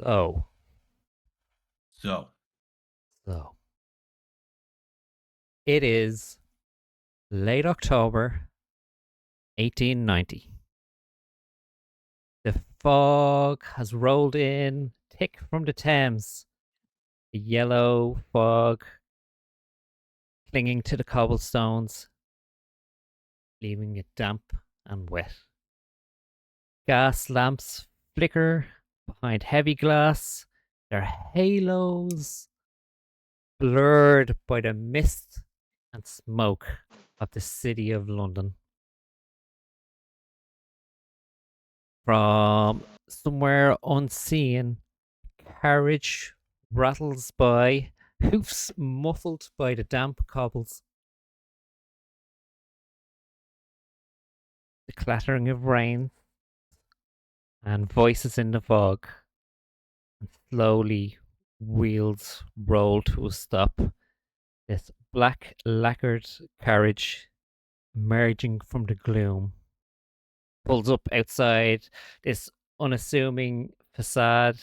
So, So, so it is late October 1890. The fog has rolled in thick from the Thames. The yellow fog clinging to the cobblestones, leaving it damp and wet. Gas lamps flicker behind heavy glass, their halos blurred by the mist and smoke of the city of London. From somewhere unseen, carriage rattles by, hoofs muffled by the damp cobbles. The clattering of rain and voices in the fog. And slowly, wheels roll to a stop. This black lacquered carriage, emerging from the gloom, pulls up outside this unassuming facade,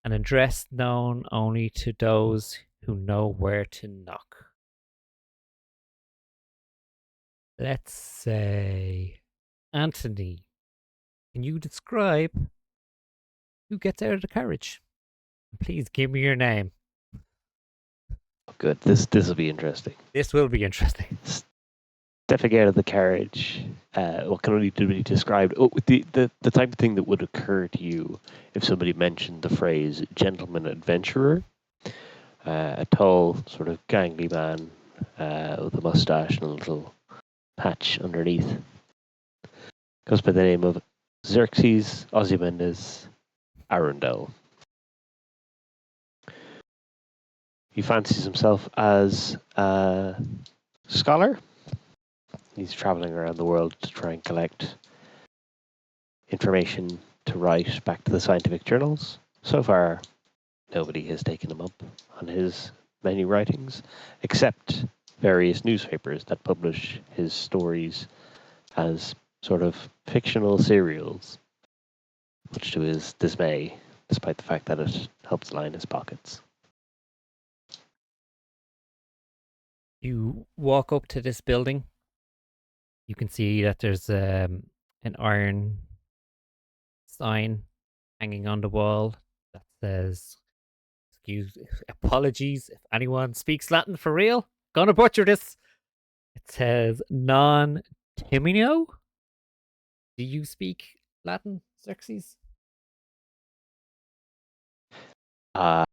an address known only to those who know where to knock. Let's say, Anthony, can you describe who gets out of the carriage? Please give me your name. Good. This will be interesting. This will be interesting. Stepping out of the carriage, what can only be described? Oh, the type of thing that would occur to you if somebody mentioned the phrase "gentleman adventurer." A tall, sort of gangly man with a mustache and a little patch underneath. Goes by the name of Xerxes Ozymandias Arundel. He fancies himself as a scholar. He's traveling around the world to try and collect information to write back to the scientific journals. So far, nobody has taken him up on his many writings, except various newspapers that publish his stories as sort of fictional serials, much to his dismay, despite the fact that it helps line his pockets. You walk up to this building. You can see that there's an iron sign hanging on the wall that says, "Excuse, apologies if anyone speaks Latin for real. Gonna butcher this." It says non Timino. Do you speak Latin, Xerxes? I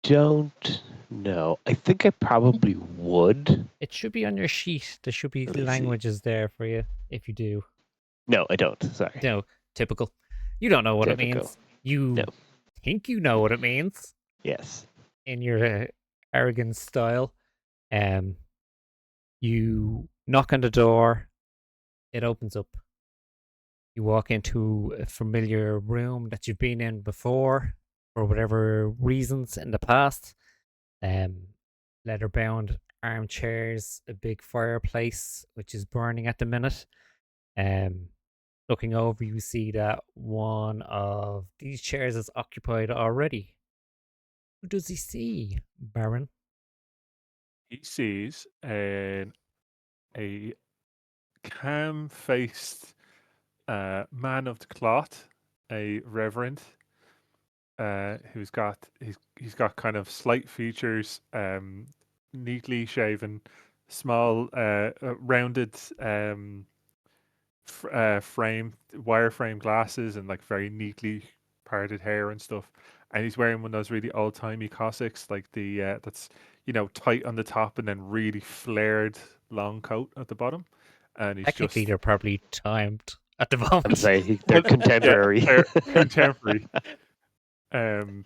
don't know. I think I probably would. It should be on your sheet. There should be Let me see. languages there for you if you do. No, I don't. Sorry. No, typical. You don't know what it Typical. means. You No. think you know what it means Yes. in your arrogant style. Um, you knock on the door. It opens up. You walk into a familiar room that you've been in before for whatever reasons in the past. Leather bound armchairs, a big fireplace which is burning at the minute. Um, Looking over, you see that one of these chairs is occupied already. Who does he see, Baron? He sees a calm-faced man of the cloth, a reverend, he's got kind of slight features, neatly shaven, small, rounded frame, wireframe glasses, and like very neatly parted hair and stuff. And he's wearing one of those really old timey Cossacks, like the that's tight on the top and then really flared long coat at the bottom. And he's Technically, just they're probably timed at the I'd moment. say they're contemporary. they're contemporary. Um,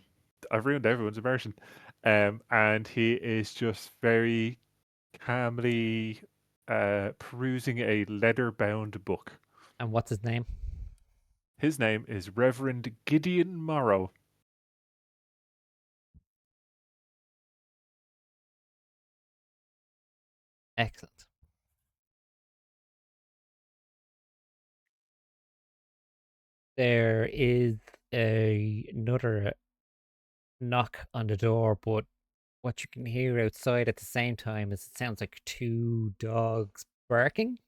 I've ruined everyone's immersion. And he is just very calmly perusing a leather-bound book. And what's his name? His name is Reverend Gideon Morrow. Excellent. There is another knock on the door, but what you can hear outside at the same time is it sounds like 2 dogs barking.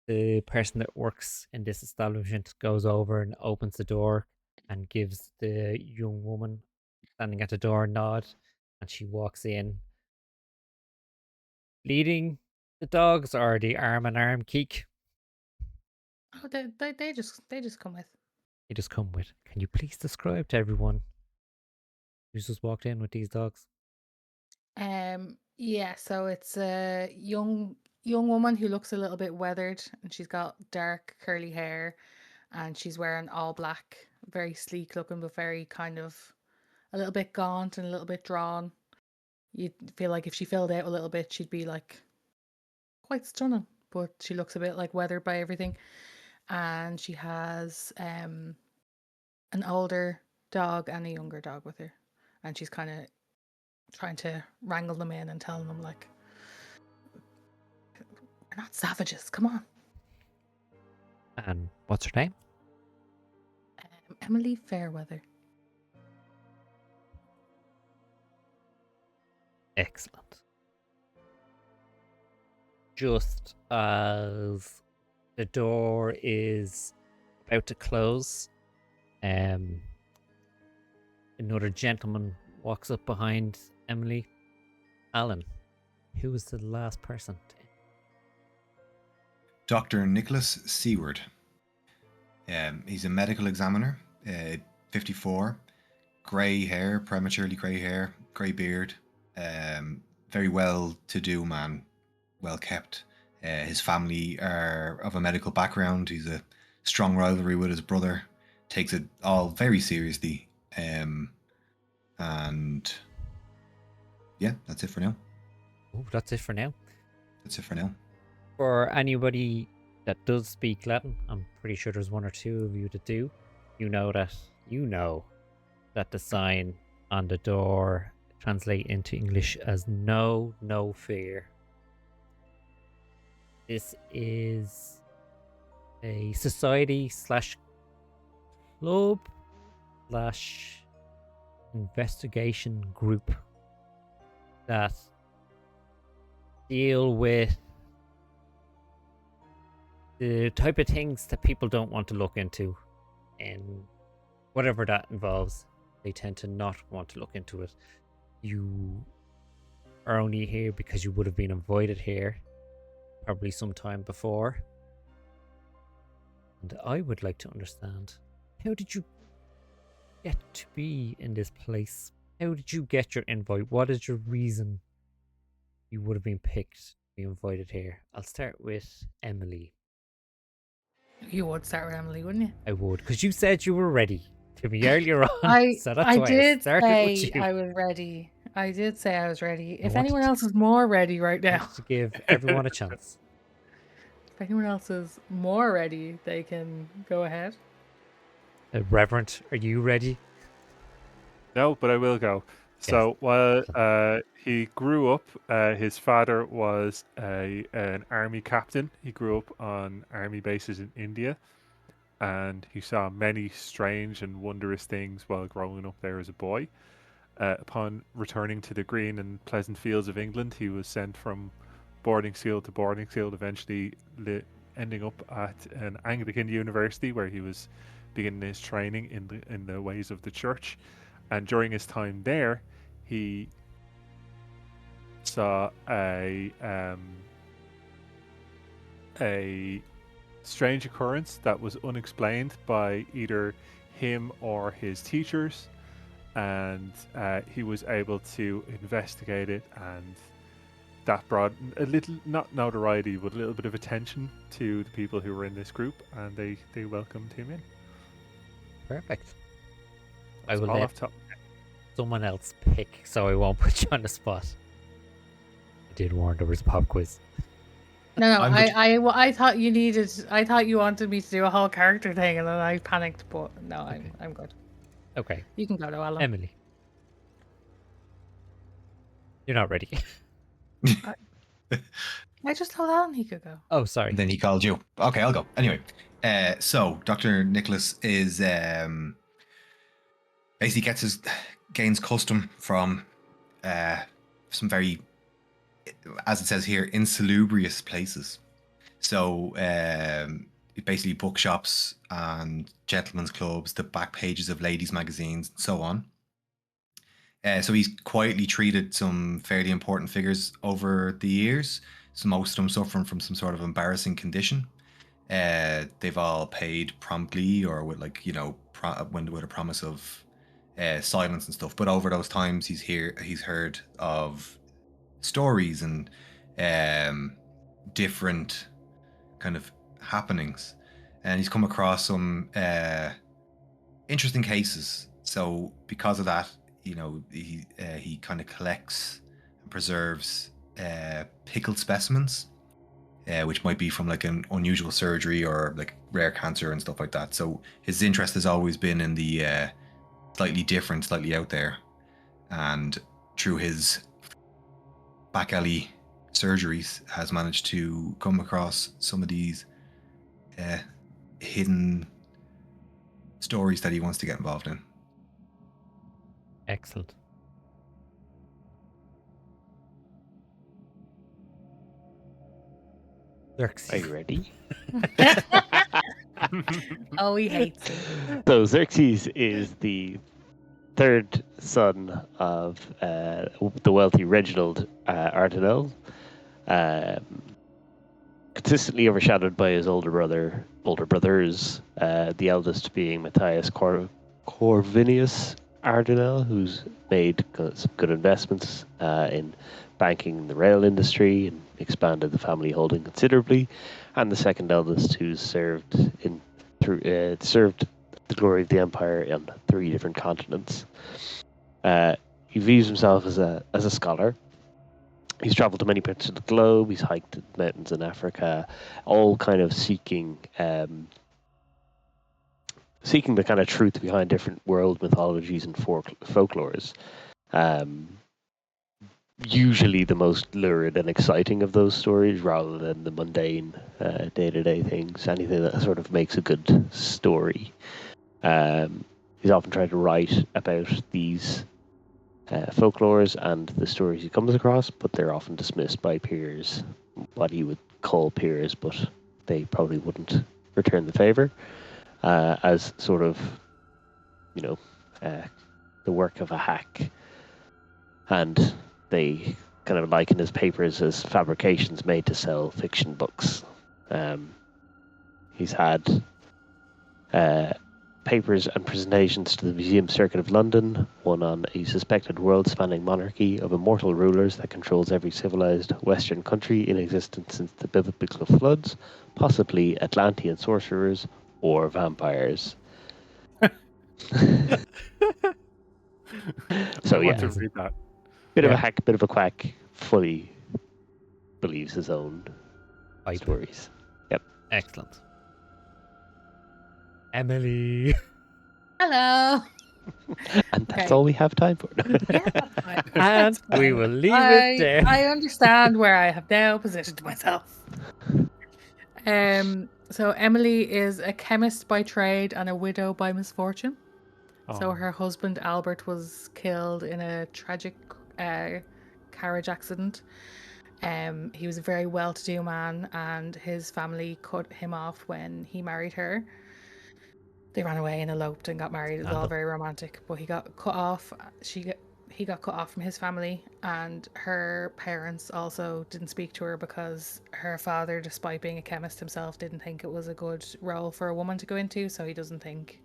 The person that works in this establishment goes over and opens the door and gives the young woman standing at the door a nod, and she walks in. Leading the dogs are the arm in arm keek. Oh, they just come with. They just come with. Can you please describe to everyone who's just walked in with these dogs? Yeah, so it's a young woman who looks a little bit weathered, and she's got dark curly hair, and she's wearing all black, very sleek looking, but very kind of a little bit gaunt and a little bit drawn. You'd feel like if she filled out a little bit, she'd be like quite stunning, but she looks a bit like weathered by everything. And she has an older dog and a younger dog with her, and she's kind of trying to wrangle them in and telling them like, we're not savages, come on. And what's her name? Emily Fairweather. Excellent. Just as the door is about to close, another gentleman walks up behind Emily. Alan, who was the last person? Dr. Nicholas Seward. He's a medical examiner, 54, grey hair, prematurely grey hair, grey beard, very well-to-do man, well kept. His family are of a medical background. He's a strong rivalry with his brother, takes it all very seriously. And yeah, that's it for now. Oh, that's it for now. That's it for now. For anybody that does speak Latin, I'm pretty sure there's 1 or 2 of you that do. You know that the sign on the door translate into English as no fear. This is a society / club / investigation group that deal with the type of things that people don't want to look into, and whatever that involves, they tend to not want to look into it. You are only here because you would have been invited here probably sometime before. And I would like to understand, how did you get to be in this place? How did you get your invite? What is your reason you would have been picked to be invited here? I'll start with Emily. You would start with Emily, wouldn't you? I would, because you said you were ready to me earlier on. So that's I why I did started say with you. I was ready. I did say I was ready. If wanted anyone to- else is more ready right now, To give everyone a chance. if anyone else is more ready, they can go ahead. Reverend, are you ready? No, but I will go. So while he grew up, his father was an army captain. He grew up on army bases in India, and he saw many strange and wondrous things while growing up there as a boy. Upon returning to the green and pleasant fields of England, he was sent from boarding school to boarding school, eventually ending up at an Anglican university where he was beginning his training in the ways of the church. And during his time there, he saw a strange occurrence that was unexplained by either him or his teachers, and he was able to investigate it, and that brought a little, not notoriety, but a little bit of attention to the people who were in this group, and they welcomed him in. Perfect. I That's will all let off top. someone else pick, so I won't put you on the spot. I did warn there was a pop quiz. No, I'm I thought you needed. I thought you wanted me to do a whole character thing, and then I panicked. But no, Okay. I'm good. Okay, You can go to Alan. Emily. You're not ready. I just told Alan he could go. Oh, sorry. And then he called you. Okay, I'll go. Anyway, so Dr. Nicholas is basically gains custom from some very, as it says here, insalubrious places. So basically bookshops and gentlemen's clubs, the back pages of ladies' magazines, and so on. So he's quietly treated some fairly important figures over the years. So most of them suffering from some sort of embarrassing condition. They've all paid promptly or with with a promise of silence and stuff. But over those times, he's heard of stories and different kind of happenings, and he's come across some interesting cases. So because of that, he kind of collects and preserves pickled specimens, which might be from like an unusual surgery or like rare cancer and stuff like that. So his interest has always been in the slightly different, slightly out there, and through his back alley surgeries has managed to come across some of these hidden stories that he wants to get involved in. Excellent. Are you ready? Oh, he hates him. So Xerxes is the third son of the wealthy Reginald Ardenel, consistently overshadowed by his older brothers, the eldest being Matthias Corvinus Ardenel, who's made some good investments in banking and the rail industry and expanded the family holding considerably, and the second eldest, who's served the glory of the empire on 3 different continents. He views himself as a scholar. He's traveled to many parts of the globe. He's hiked the mountains in Africa, all kind of seeking the kind of truth behind different world mythologies and folklores. Usually the most lurid and exciting of those stories, rather than the mundane day-to-day things. Anything that sort of makes a good story. He's often tried to write about these folklores and the stories he comes across, but they're often dismissed by peers, what he would call peers, but they probably wouldn't return the favor, as sort of, the work of a hack. And they kind of liken his papers as fabrications made to sell fiction books. He's had papers and presentations to the Museum Circuit of London, one on a suspected world-spanning monarchy of immortal rulers that controls every civilized Western country in existence since the biblical floods, possibly Atlantean sorcerers or vampires. So I yeah, want to read that. bit of a hack, bit of a quack, fully believes his own Hype. stories. Excellent. Emily. Hello. And that's Okay. all we have time for. Yeah, that's fine. And That's we fine. will leave it there. I understand where I have now positioned myself. So Emily is a chemist by trade and a widow by misfortune. So Oh. her husband Albert was killed in a tragic carriage accident. He was a very well-to-do man, and his family cut him off when he married her. They ran away and eloped and got married. It was all very romantic, but he got cut off. He got cut off from his family, and her parents also didn't speak to her because her father, despite being a chemist himself, didn't think it was a good role for a woman to go into, so he doesn't think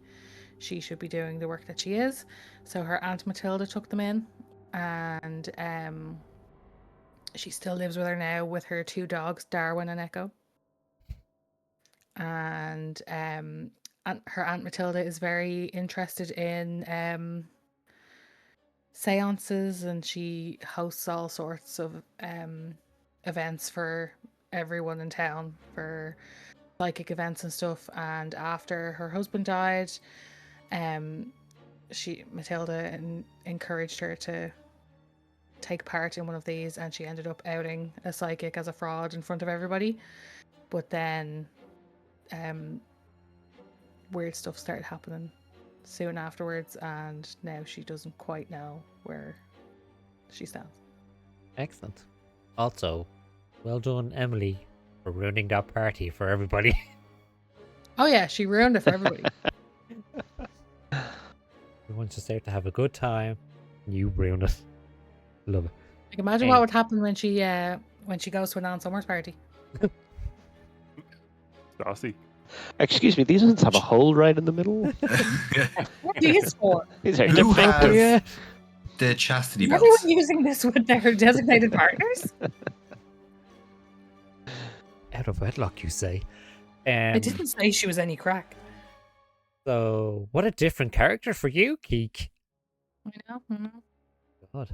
she should be doing the work that she is. So her Aunt Matilda took them in, and she still lives with her now with her 2 dogs, Darwin and Echo. And her Aunt Matilda is very interested in seances, and she hosts all sorts of events for everyone in town, for psychic events and stuff. And after her husband died, Matilda encouraged her to take part in one of these, and she ended up outing a psychic as a fraud in front of everybody. But then weird stuff started happening soon afterwards, and now she doesn't quite know where she stands. Excellent. Also, well done, Emily, for ruining that party for everybody. Oh yeah, she ruined it for everybody. Everyone's just there to have a good time. And you ruin it. Love it. Like, imagine what would happen when she goes to an Ann Summers party. Saucy. Excuse me, these ones have a hole right in the middle. What are these for? These are Who defective. have Yeah. the chastity Is belts? everyone using this with their designated partners? Out of wedlock, you say. I didn't say she was any crack. So, what a different character for you, Keek. I know. God.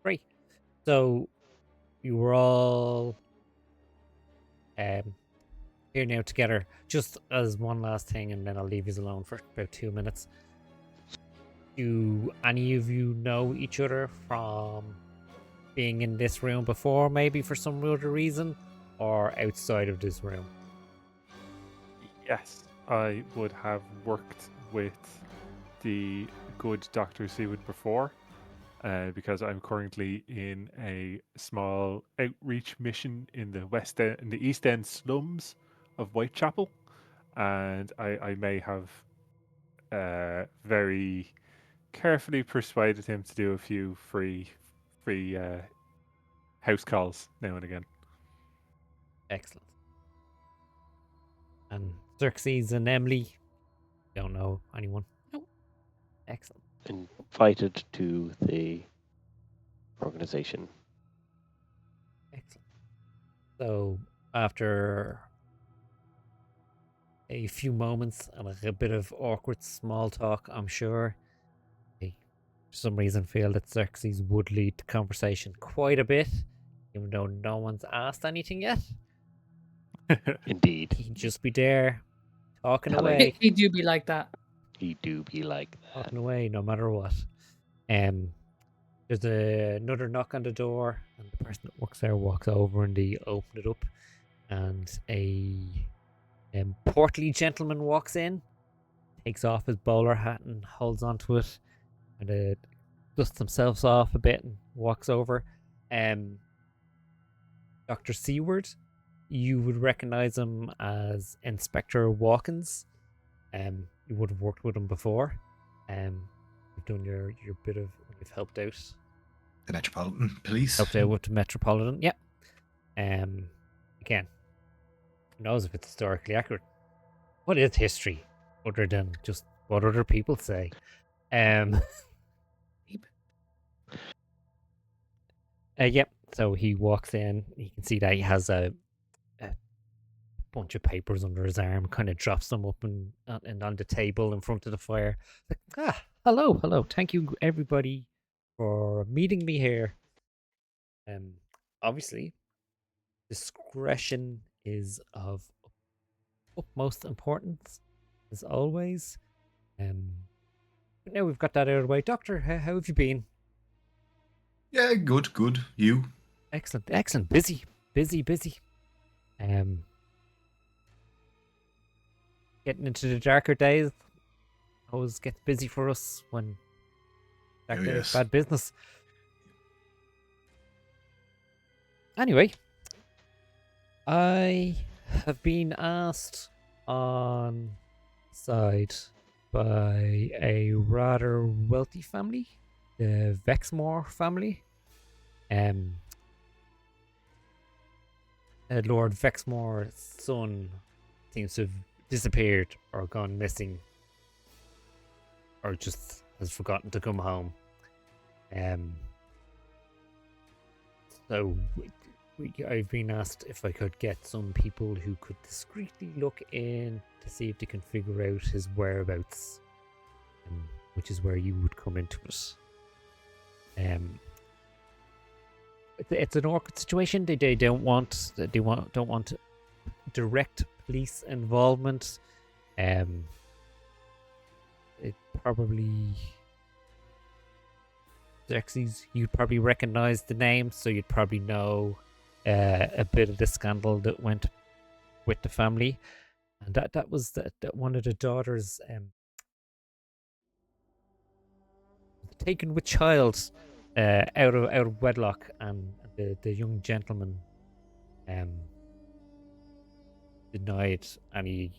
Great. So, you were all here now together. Just as one last thing, and then I'll leave you alone for about 2 minutes. Do any of you know each other from being in this room before, maybe for some other reason, or outside of this room? Yes, I would have worked with the good Dr. Seawood before, because I'm currently in a small outreach mission in the East End slums of Whitechapel, and I may have very carefully persuaded him to do a few free house calls now and again. Excellent. And Xerxes and Emily don't know anyone. Nope. Excellent. Invited to the organization. Excellent. So after a few moments and a bit of awkward small talk, I'm sure, I, for some reason, feel that Xerxes would lead the conversation quite a bit, even though no one's asked anything yet. Indeed. He'd just be there, talking Telling. away. He do be like that. He do be like that. Talking away no matter what. There's another knock on the door, and the person that works there walks over and they open it up, and a portly gentleman walks in, takes off his bowler hat and holds onto it, and dusts himself off a bit and walks over. Dr. Seaward, you would recognize him as Inspector Walkins. You would have worked with him before. You've done your bit of, you've helped out. The Metropolitan Police. Helped out with the Metropolitan, yeah. Again, who knows if it's historically accurate? What is history other than just what other people say? Yep. So he walks in. You can see that he has a bunch of papers under his arm. Kind of drops them up and on the table in front of the fire. Like, hello. Thank you, everybody, for meeting me here. Obviously, discretion is of utmost importance, as always. But now we've got that out of the way. Doctor, how have you been? Yeah, good. You? Excellent. Busy. Getting into the darker days always gets busy for us when dark days, yes. bad business. Anyway, I have been asked on side by a rather wealthy family, the Vexmore family. Lord Vexmore's son seems to have disappeared or gone missing, or just has forgotten to come home. So I've been asked if I could get some people who could discreetly look in to see if they can figure out his whereabouts, which is where you would come into it. It's an awkward situation. They don't want direct police involvement. It probably Xerxes. You'd probably recognize the name, so you'd probably know a bit of the scandal that went with the family, and that was that one of the daughters taken with child out of wedlock, and the young gentleman denied any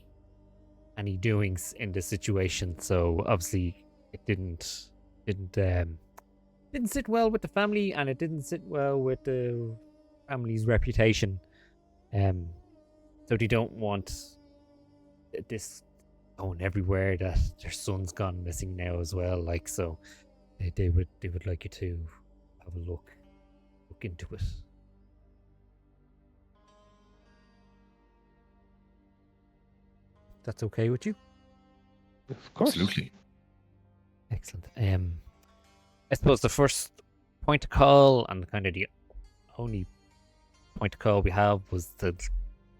doings in the situation. So obviously it didn't sit well with the family, and it didn't sit well with the family's reputation. So they don't want this going everywhere that their son's gone missing now as well. Like, so they would like you to have a look into it. That's okay with you? Of course. Absolutely. Excellent. I suppose the first point of call, and kind of the only point of call we have, was the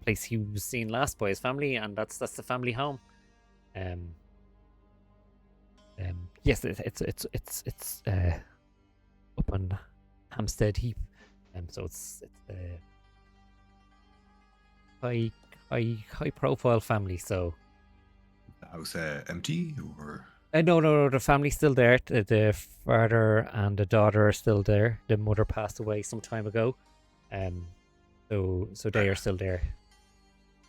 place he was seen last by his family, and that's the family home. Yes, it's up on Hampstead Heath, so it's high profile family. So The house empty, or no, the family's still there. The father and the daughter are still there. The mother passed away some time ago, so they are still there.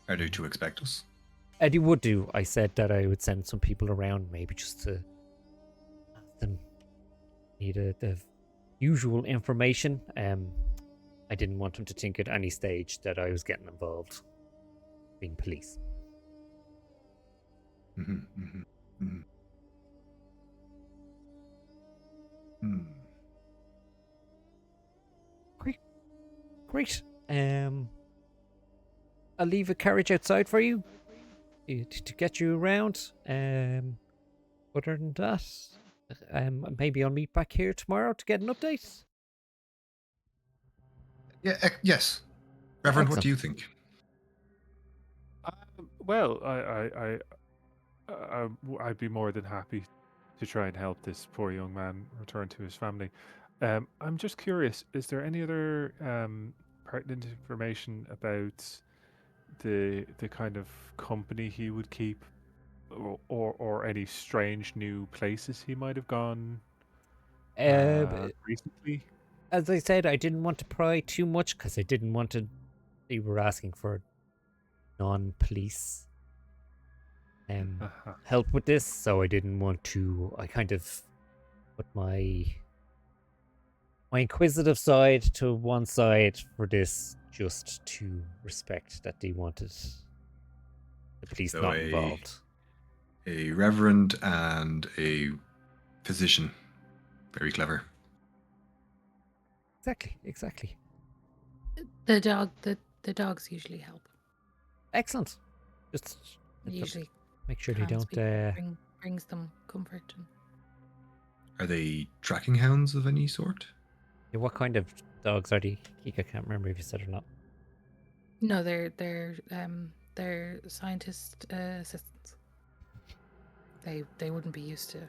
are they to expect us? Eddie would do. I said that I would send some people around, maybe just to ask them need the usual information. I didn't want them to think at any stage that I was getting involved, being police. Mm-hmm, mm-hmm, mm-hmm. Hmm. Great. I'll leave a carriage outside for you to get you around. Other than that, maybe I'll meet back here tomorrow to get an update. Yeah. Yes, Reverend. What Excellent. do you think? Well, I'd be more than happy to try and help this poor young man return to his family. I'm just curious, is there any other pertinent information about the kind of company he would keep, or any strange new places he might have gone recently? As I said, I didn't want to pry too much because I didn't want to. They were asking for non-police help with this, so I didn't want to. I kind of put my inquisitive side to one side for this, just to respect that they wanted the police So not involved. A reverend and a physician. Very clever. Exactly. The dogs usually help. Excellent. Just Usually make sure they hands don't. brings them comfort. And Are they tracking hounds of any sort? Yeah, what kind of dogs are they? Keek, I can't remember if you said or not. no, they're scientist assistants. They wouldn't be used to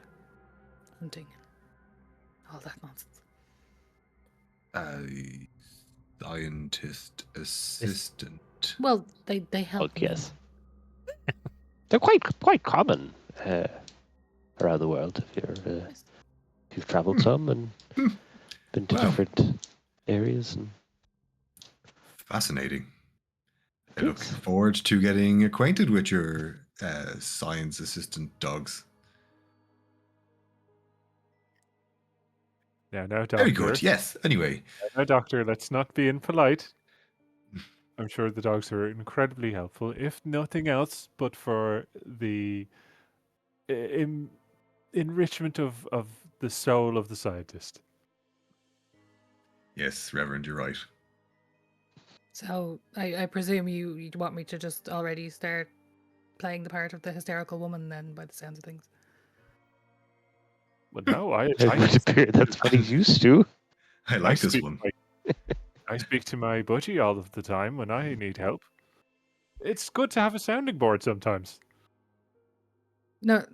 hunting and all that nonsense. Scientist assistant. Well, they help. Well, yes. They're quite common around the world. If you've travelled some and been to Wow. different areas. And Fascinating. I look Yes. forward to getting acquainted with your science assistant dogs. Now, doctor. Very good. Yes. Anyway, Now, doctor, let's not be impolite. I'm sure the dogs are incredibly helpful, if nothing else, but for the enrichment of the soul of the scientist. yes, Reverend, you're right. So I presume you'd want me to just already start playing the part of the hysterical woman then, by the sounds of things. Well, no, I it would appear that's what he's used to. I like this one. I speak to my budgie all of the time when I need help. It's good to have a sounding board sometimes. No,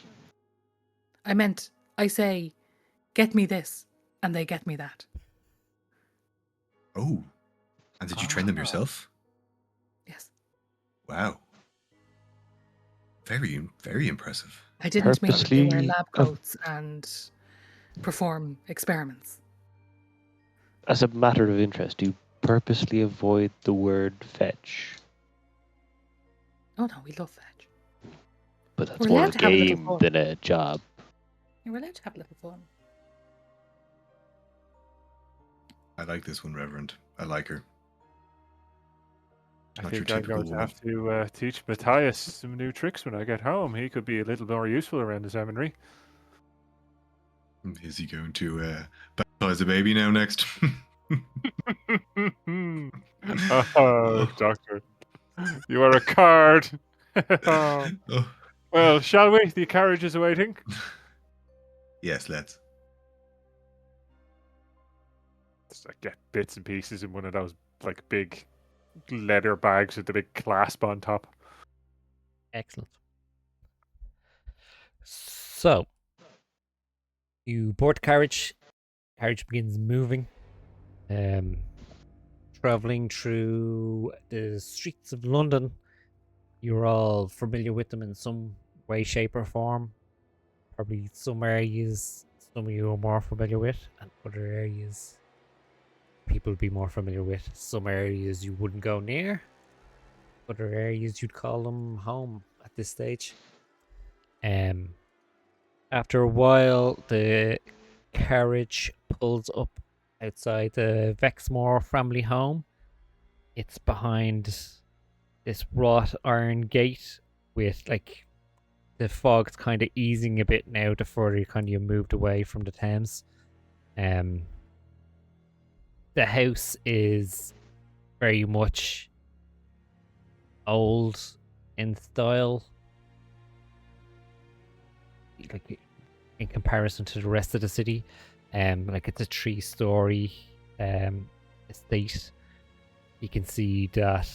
I say, get me this. and they get me that. Oh. And did you train them yourself? Yes. Wow. Very, very impressive. I didn't make them. They wear Purposely lab coats and perform experiments. As a matter of interest, do you purposely avoid the word fetch? Oh no, we love veg. But that's We're more allowed a to have a little game fun. than a job. We're allowed to have a little fun. I like this one, Reverend. I like her. I Not think your I'm typical going to woman. have to teach Matthias some new tricks when I get home. He could be a little more useful around the seminary. Is he going to baptize a baby now next? Oh, doctor, you are a card. Oh. Oh. Well, shall we? The carriage is awaiting. Yes, let's. Just like get bits and pieces in one of those like big leather bags with the big clasp on top. Excellent. So, you board the carriage. Carriage begins moving. Traveling through the streets of London. You're all familiar with them in some way, shape, or form. Probably some areas some of you are more familiar with, and other areas people would be more familiar with. Some areas you wouldn't go near. Other areas you'd call them home at this stage. After a while, the carriage pulls up outside the Vexmore family home. It's behind this wrought iron gate with like the fog's kind of easing a bit now the further you kind of moved away from the Thames. The house is very much old in style, like in comparison to the rest of the city. Like it's a 3-story estate. You can see that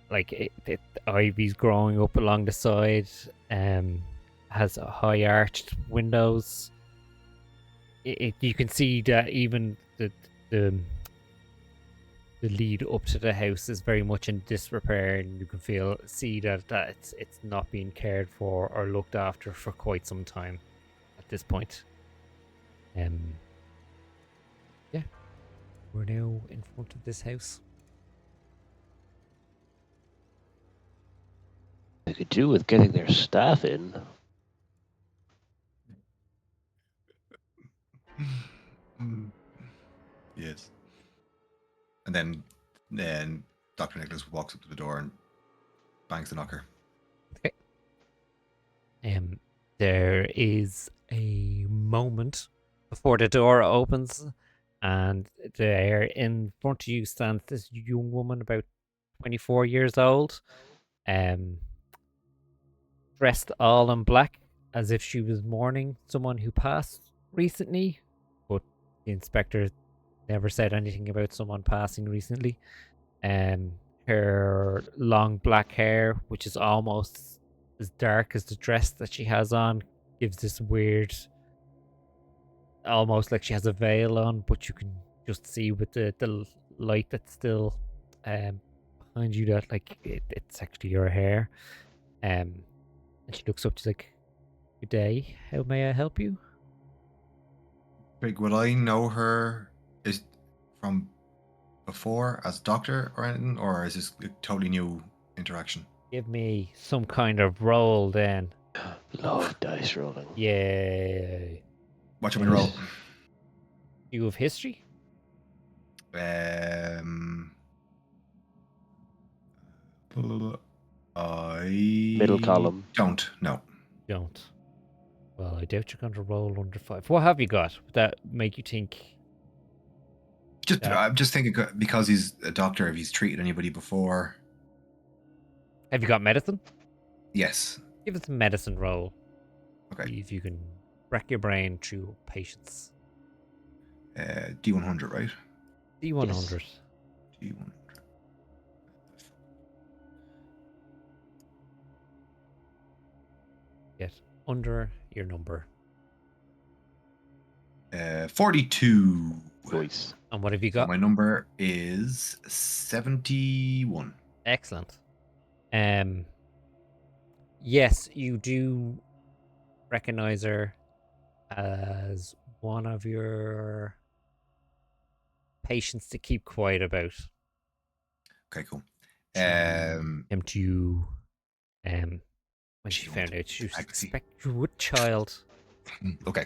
like the ivy's growing up along the side. Has high arched windows. You can see that even the lead up to the house is very much in disrepair, and you can see that it's not being cared for or looked after for quite some time at this point. Yeah, we're now in front of this house. They could do with getting their staff in. Yes. And then Dr. Nicholas walks up to the door and bangs the knocker. Okay. There is a moment before the door opens, and there in front of you stands this young woman about 24 years old, dressed all in black as if she was mourning someone who passed recently, but the inspector never said anything about someone passing recently. Her long black hair, which is almost as dark as the dress that she has on, gives this weird, almost like she has a veil on, but you can just see with the light that's still behind you that like it's actually your hair. And she looks up, she's like, "Good day, how may I help you?" Big, will I know her is from before as doctor or anything, or is this a totally new interaction? Give me some kind of roll then. Love dice rolling. Yay. Watch out, my roll. You have history? I Middle column. don't. No. Don't. Well, I doubt you're going to roll under 5. What have you got that make you think? I'm just thinking because he's a doctor. If he's treated anybody before, Have you got medicine? yes. Give us a medicine roll. Okay. See if you can rack your brain through patience. D100, right? D100. D100. Get under your number. 42. Nice. And what have you So got? my number is 71. Excellent. Yes, you do recognize her as one of your patients to keep quiet about. Okay, cool. She came to you when she She found wanted out she was privacy. expecting a child. Okay.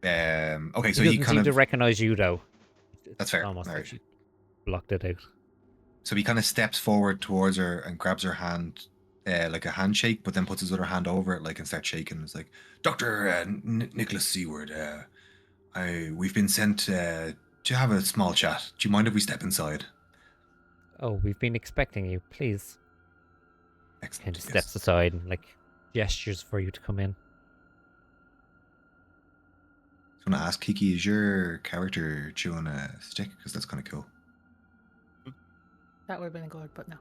Okay, She so he doesn't kind seem to of. recognize you, though. That's It's fair. almost like Alright. she blocked it out. So he kind of steps forward towards her and grabs her hand, like a handshake, but then puts his other hand over it, like, and starts shaking. It's like, Doctor Nicholas Seward, we've been sent to have a small chat. Do you mind if we step inside? Oh, we've been expecting you. Please. Excellent. Kind of Yes. steps aside and like gestures for you to come in. I want to ask Kiki, is your character chewing a stick? Because that's kind of cool. That would have been good, but no.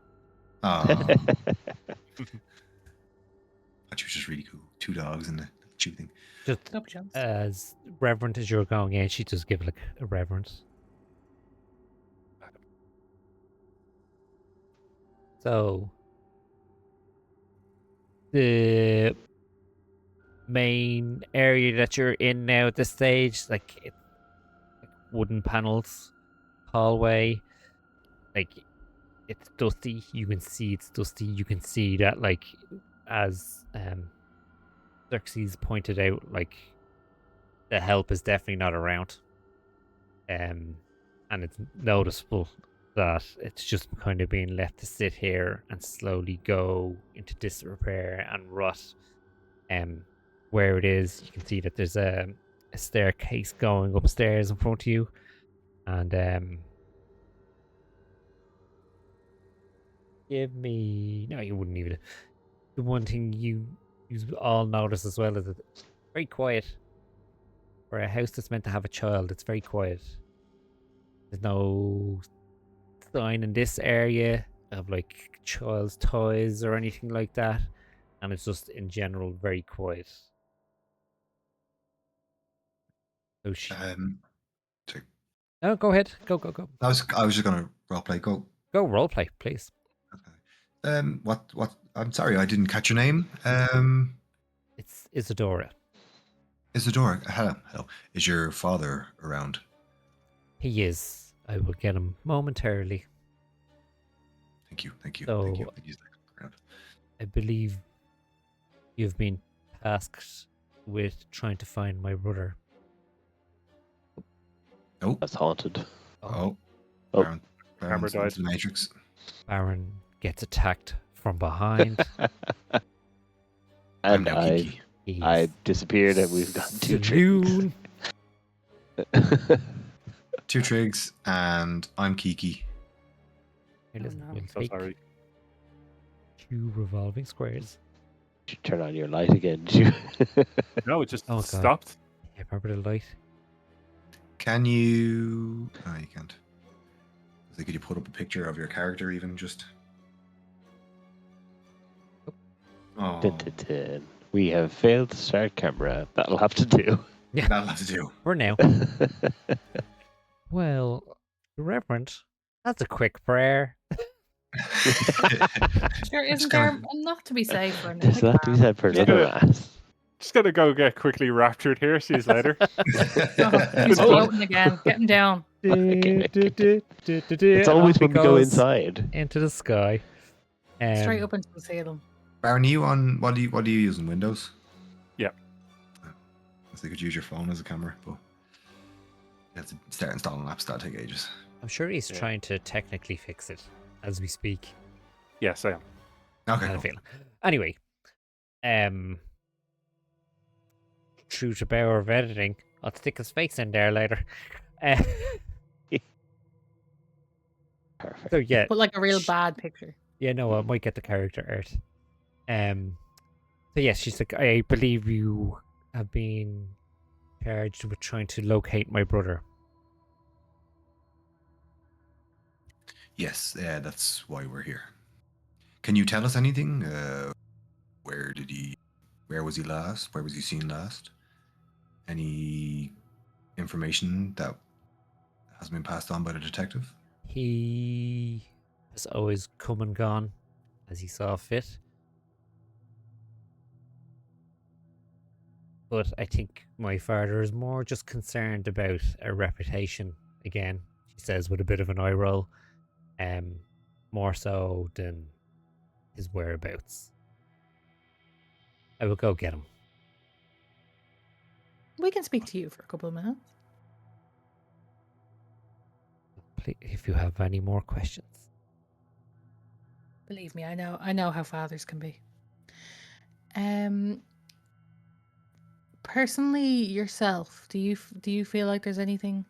Oh, that was just really cool. 2 dogs and a chew thing. Just No pajamas. as reverent as you're going in, she just give like a reverence. So the main area that you're in now at this stage, like it's like wooden panels, hallway, like it's dusty. You can see it's dusty. You can see that like as Xerxes pointed out, like the help is definitely not around. And it's noticeable that it's just kind of being left to sit here and slowly go into disrepair and rot. Where it is, you can see that there's a staircase going upstairs in front of you, and give me no, you wouldn't even. The one thing you all notice as well is that it's very quiet for a house that's meant to have a child. It's very quiet. There's no sign in this area of like child's toys or anything like that, and it's just in general very quiet. So Sorry. no, go ahead, go. I was just gonna roleplay. Go. Go roleplay, please. Okay. What? I'm sorry, I didn't catch your name. It's Isadora. Isadora. Hello. Is your father around? He is. I will get him momentarily. Thank you. So- He's around. I believe you've been tasked with trying to find my brother. Oh, That's haunted. oh. Oh. Baron, Camera Baron's died. into the Matrix. Baron gets attacked from behind. I'm And now Kiki. I disappeared and we've got two trigs. Saloon. 2 trigs, and I'm Kiki. Hey, listen, no. we'll So take sorry. 2 revolving squares. Turn on your light again. Did you? No, it just Oh, God. stopped. Yeah, remember the light? Can you? Oh, you can't. So could you put up a picture of your character, even just? Oh, Dun, dun, dun. We have failed to start camera. That'll have to do. Yeah, that'll have to do. for now. Well, Reverend, that's a quick prayer. Sure, isn't gonna- there not to be safe for Does another that to be said for Just another gonna- mass? Just gonna go get quickly raptured here. See you later. He's Oh. floating again. Get him down. Okay. It's It's always when we go inside. into the sky. Straight up into the ceiling. Baron, you on what do you using? Windows? Yeah. So you could use your phone as a camera, but you have to start installing apps. That'll take ages. I'm sure he's Yeah. trying to technically fix it as we speak. Yes, I am. I Okay. had a Cool. feeling. Anyway, true to power of editing, I'll stick his face in there later. Uh, Perfect. so yeah, But like a real bad picture. yeah, no, I might get the character art. So yes, she's like, I believe you have been charged with trying to locate my brother. Yes, that's why we're here. Can you tell us anything? Where was he last? Where was he seen last? Any information that has been passed on by the detective? He has always come and gone as he saw fit. But I think my father is more just concerned about a reputation again, she says with a bit of an eye roll. More so than his whereabouts. I will go get him. We can speak to you for a couple of minutes. Please, if you have any more questions. Believe me, I know how fathers can be. Personally, yourself, do you feel like there's anything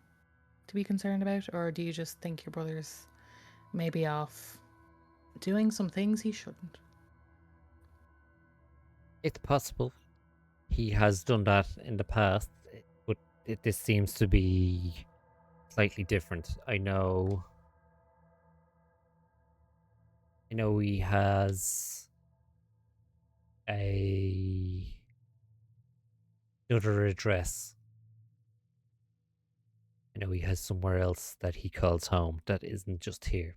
to be concerned about, or do you just think your brother's maybe off doing some things he shouldn't? It's possible he has done that in the past, but this seems to be slightly different. I know he has another address. I know he has somewhere else that he calls home that isn't just here.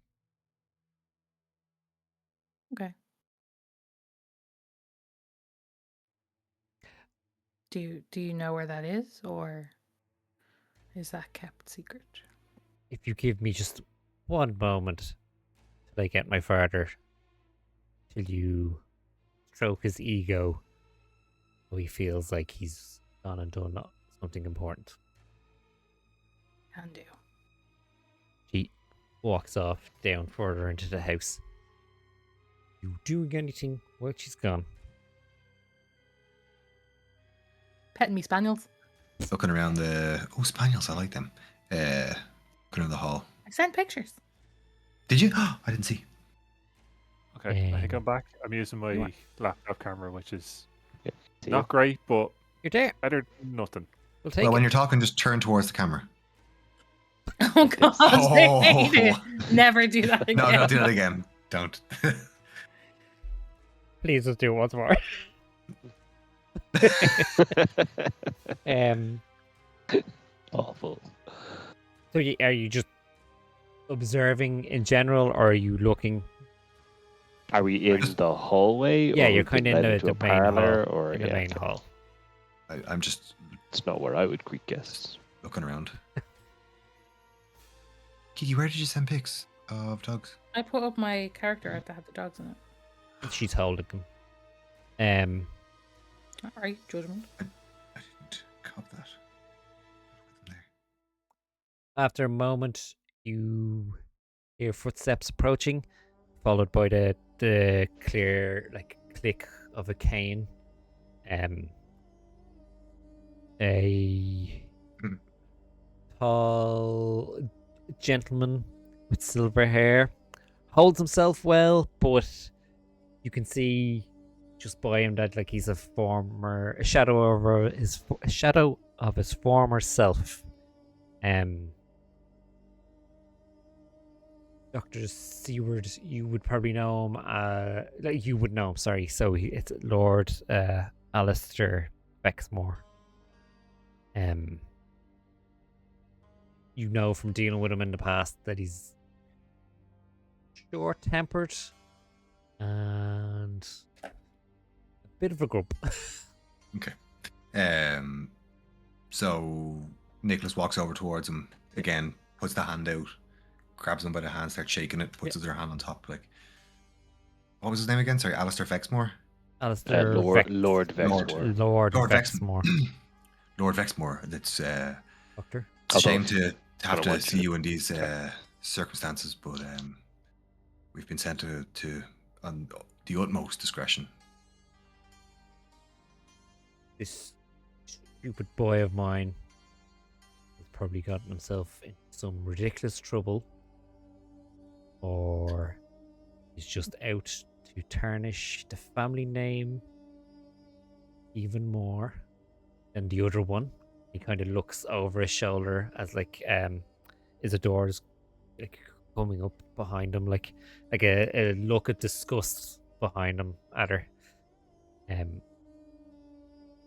Okay. Do you know where that is, or is that kept secret? If you give me just one moment till I get my father, till you stroke his ego, so he feels like he's gone and done something important. Can do. She walks off down further into the house. You doing anything while she's gone? Petting me spaniels. Looking around the... Oh, spaniels, I like them. Looking around the hall. I sent pictures. Did you? I didn't see. Okay, I think I'm Um, back. I'm using you my are. laptop camera, which is See not you. great, but You're there. better than nothing. We'll take Well, it. when you're talking, just turn towards the camera. Oh God! I hate it. Oh. Never do that again. No, don't do that again. Don't. Please just do it once more. Awful. So are you just observing in general, or are you looking? Are we in the hallway? Yeah, or you're we've been kind of in led the, into the a main parlor, hall. or In the yeah, main okay. hall. I'm just It's not where I would guess. looking around. Kiki, where did you send pics of dogs? I put up my character art that had the dogs in it. She's holding them. All right, judgment. I didn't cop that. Put them there. After a moment, you hear footsteps approaching, followed by the clear click of a cane. A Mhm. tall gentleman with silver hair holds himself well, but you can see just by him that he's a shadow of his former self. Dr. Seward, you would probably know him. You would know him. Sorry, so it's Lord Alistair Bexmore. You know from dealing with him in the past that he's short-tempered and a bit of a grump. So Nicholas walks over towards him again, puts the hand out, grabs him by the hand, starts shaking it, puts his other hand on top. Like, what was his name again? Sorry, Alistair Vexmore. Alistair Lord Lord. Vexmore. Lord Lord Vexmore. Lord Vexmore. That's Doctor. it's a shame Although, to have I to want see to- you in these circumstances, but we've been sent to on the utmost discretion. This stupid boy of mine has probably gotten himself in some ridiculous trouble, or he's just out to tarnish the family name even more than the other one. He kind of looks over his shoulder as Isidore's coming up behind him, like a look of disgust behind him at her.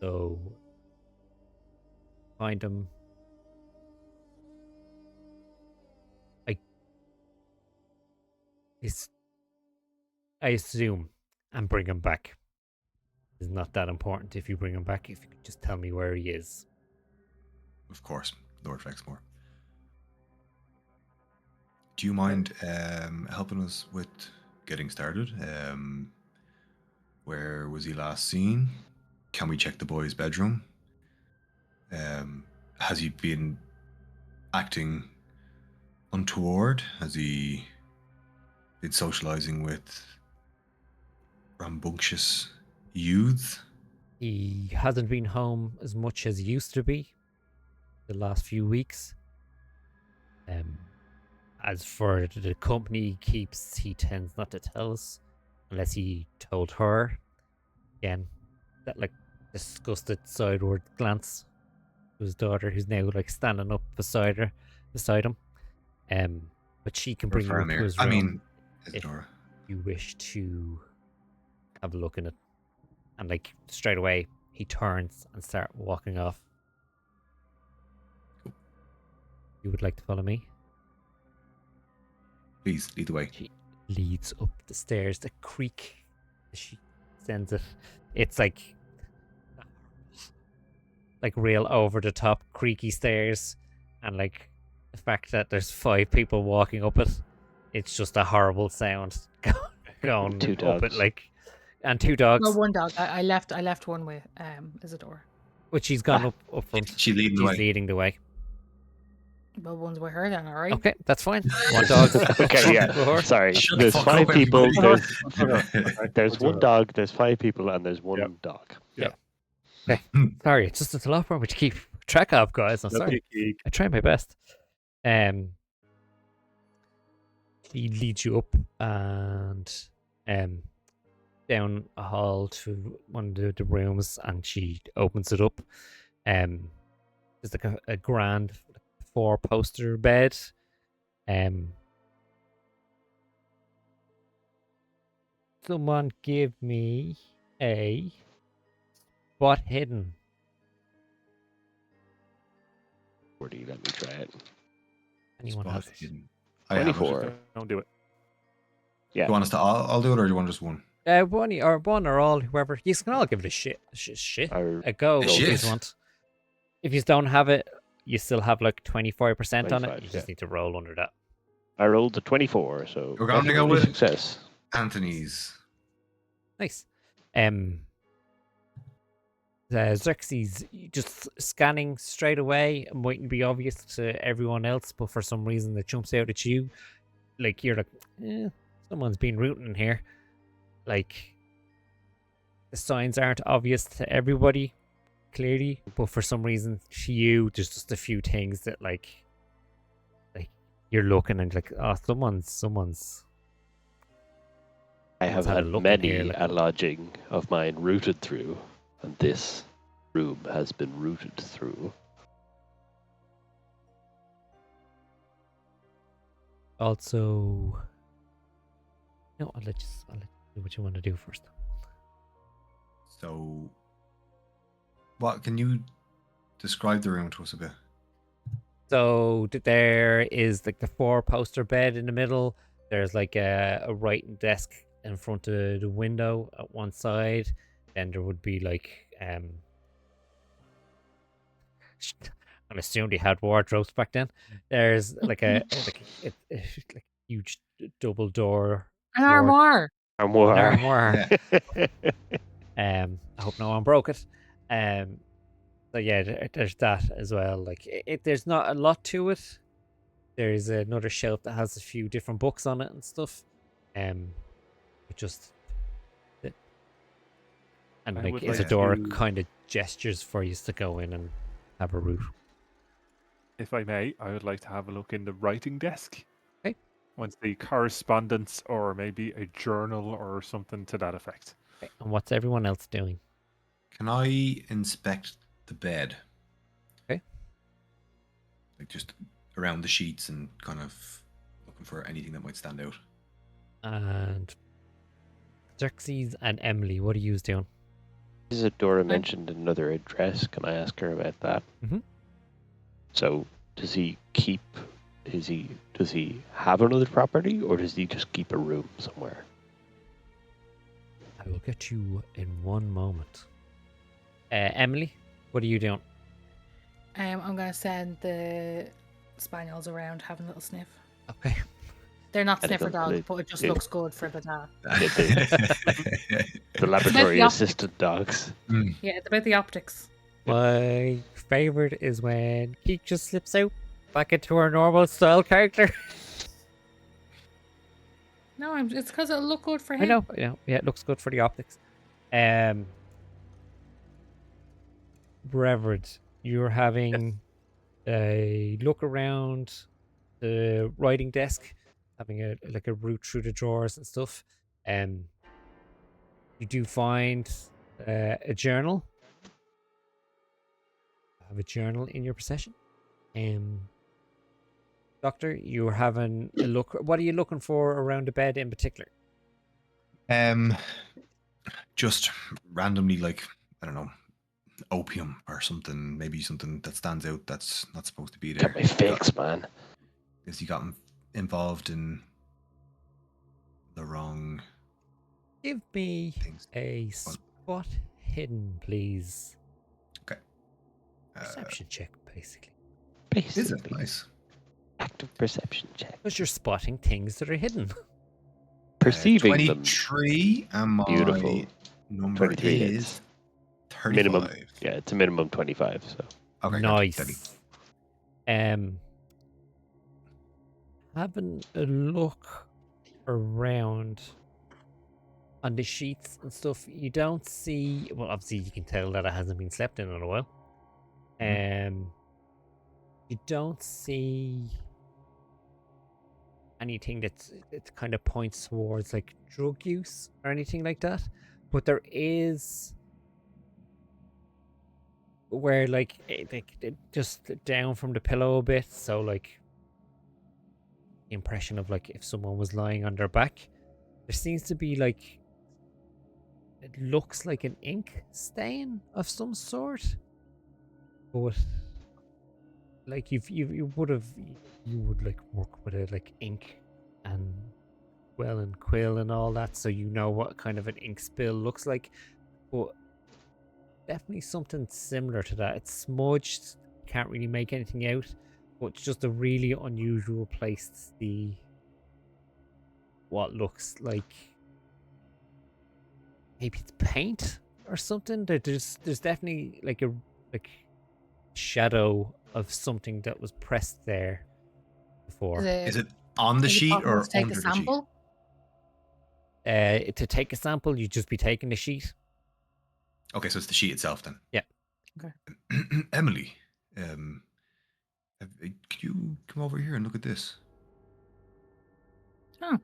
So find him He's, I assume, and bring him back. It's not that important if you bring him back. If you could just tell me where he is. Of course, Lord Flexmore. Do you mind helping us with getting started? Where was he last seen? Can we check the boy's bedroom? Has he been acting untoward? Has he been socializing with rambunctious youths? He hasn't been home as much as he used to be the last few weeks. As for the company he keeps, he tends not to tell us unless he told her. Again, that like disgusted sideward glance to his daughter, who's now like standing up beside him. But she can bring you up to his room if Isadora. you wish to have a look in it. And like straight away, he turns and start walking off. You would like to follow me? Please, lead the way. She leads up the stairs, the creak as she sends it. It's like real over the top creaky stairs, and like the fact that there's 5 people walking up it, it's just a horrible sound going Two up it, dogs. like, and 2 dogs. Well, one dog. I left one with Isadora. But she's gone up front. She leading the She's way. leading the way. Well, one's with her then, all right? Okay, that's fine. One dog. Okay, yeah. Sorry. Shut the There's fuck 5 up, people. everybody. There's one dog. There's 5 people, and there's one Yep. dog. Sorry, it's just a lot more to keep track of, guys. I'm sorry. Geek. I try my best. She leads you up and down a hall to one of the rooms, and she opens it up. There's like a grand 4-poster bed. Someone give me a spot hidden. Or do you let me try it? Anyone Spot has it? hidden. I have it. 24. Don't do it. Do you want us to all do it, or do you want just one? One or all, whoever. You can all give it a shit. Or A go if Shit. you want. If you don't have it, you still have like 25% on it. 25, You just need to roll under that. I rolled a 24, so We're gonna go definitely with- success. Anthony's. Nice. Xerxes just scanning straight away, mightn't be obvious to everyone else, but for some reason it jumps out at you. Like you're like, someone's been rooting in here. Like the signs aren't obvious to everybody, clearly, but for some reason to you, there's just a few things that like you're looking and like, oh, someone's. I have Let's have a had look in many here, like- a lodging of mine rooted through, and this room has been rooted through. Also, no, I'll let you do what you want to do first. So, what can you describe the room to us a bit? So there is like the 4-poster bed in the middle. There's like a writing desk in front of the window at one side. Then there would be like I'm assume they had wardrobes back then. There's like a huge double door An armoire. armoire. I hope no one broke it. So yeah, there's that as well. Like there's not a lot to it. There's another shelf that has a few different books on it and stuff. But just and I like would like Isadora to- kind of gestures for you to go in and have a root. If I may, I would like to have a look in the writing desk. Okay. Once the correspondence or maybe a journal or something to that effect. Okay, and what's everyone else doing? Can I inspect the bed? Okay. Like just around the sheets and kind of looking for anything that might stand out. And Xerxes and Emily, what are you doing? Isadora mentioned another address. Can I ask her about that? Mhm. So, does he keep Does he have another property, or does he just keep a room somewhere? I will get you in one moment. Emily, what are you doing? I'm gonna send the spaniels around having a little sniff. Okay. They're not And sniffer dogs, but it just yeah. looks good for the data. The laboratory optics. assistant dogs. Yeah, it's about the optics. My favorite is when Keek just slips out back into her normal style character. No, it's because it'll look good for him. I know. Yeah, it looks good for the optics. Reverend, you're having a look around the writing desk, having a route through the drawers and stuff. You do find a journal. Have a journal in your possession. Doctor, you're having a look. What are you looking for around the bed in particular? Just randomly, like, I don't know, opium or something. Maybe something that stands out that's not supposed to be there. Get my fix, man. Because he got involved in the wrong Give me things. a spot hidden, please. Okay. Perception check, basically. Is it nice? Active perception check. Because you're spotting things that are hidden. Perceiving them. 23, and my Beautiful. number 23 is hits. 35. Minimum. Yeah, it's a minimum 25. So Okay, Nice. Having a look around on the sheets and stuff, you don't see. Well, obviously you can tell that it hasn't been slept in a while. You don't see anything that kind of points towards like drug use or anything like that, but there is where like it just down from the pillow a bit, so like the impression of like if someone was lying on their back, there seems to be like, it looks like an ink stain of some sort, but like you would like work with it like ink and quill and all that, so you know what kind of an ink spill looks like, but definitely something similar to that. It's smudged, can't really make anything out, but it's just a really unusual place to see what looks like maybe it's paint or something. There's definitely like a shadow of something that was pressed there before. Is it on the sheet or to take under a the sheet? sample? To take a sample, you'd just be taking the sheet. Okay, so it's the sheet itself then. Yeah. Okay. Emily, can you come over here and look at this? Oh.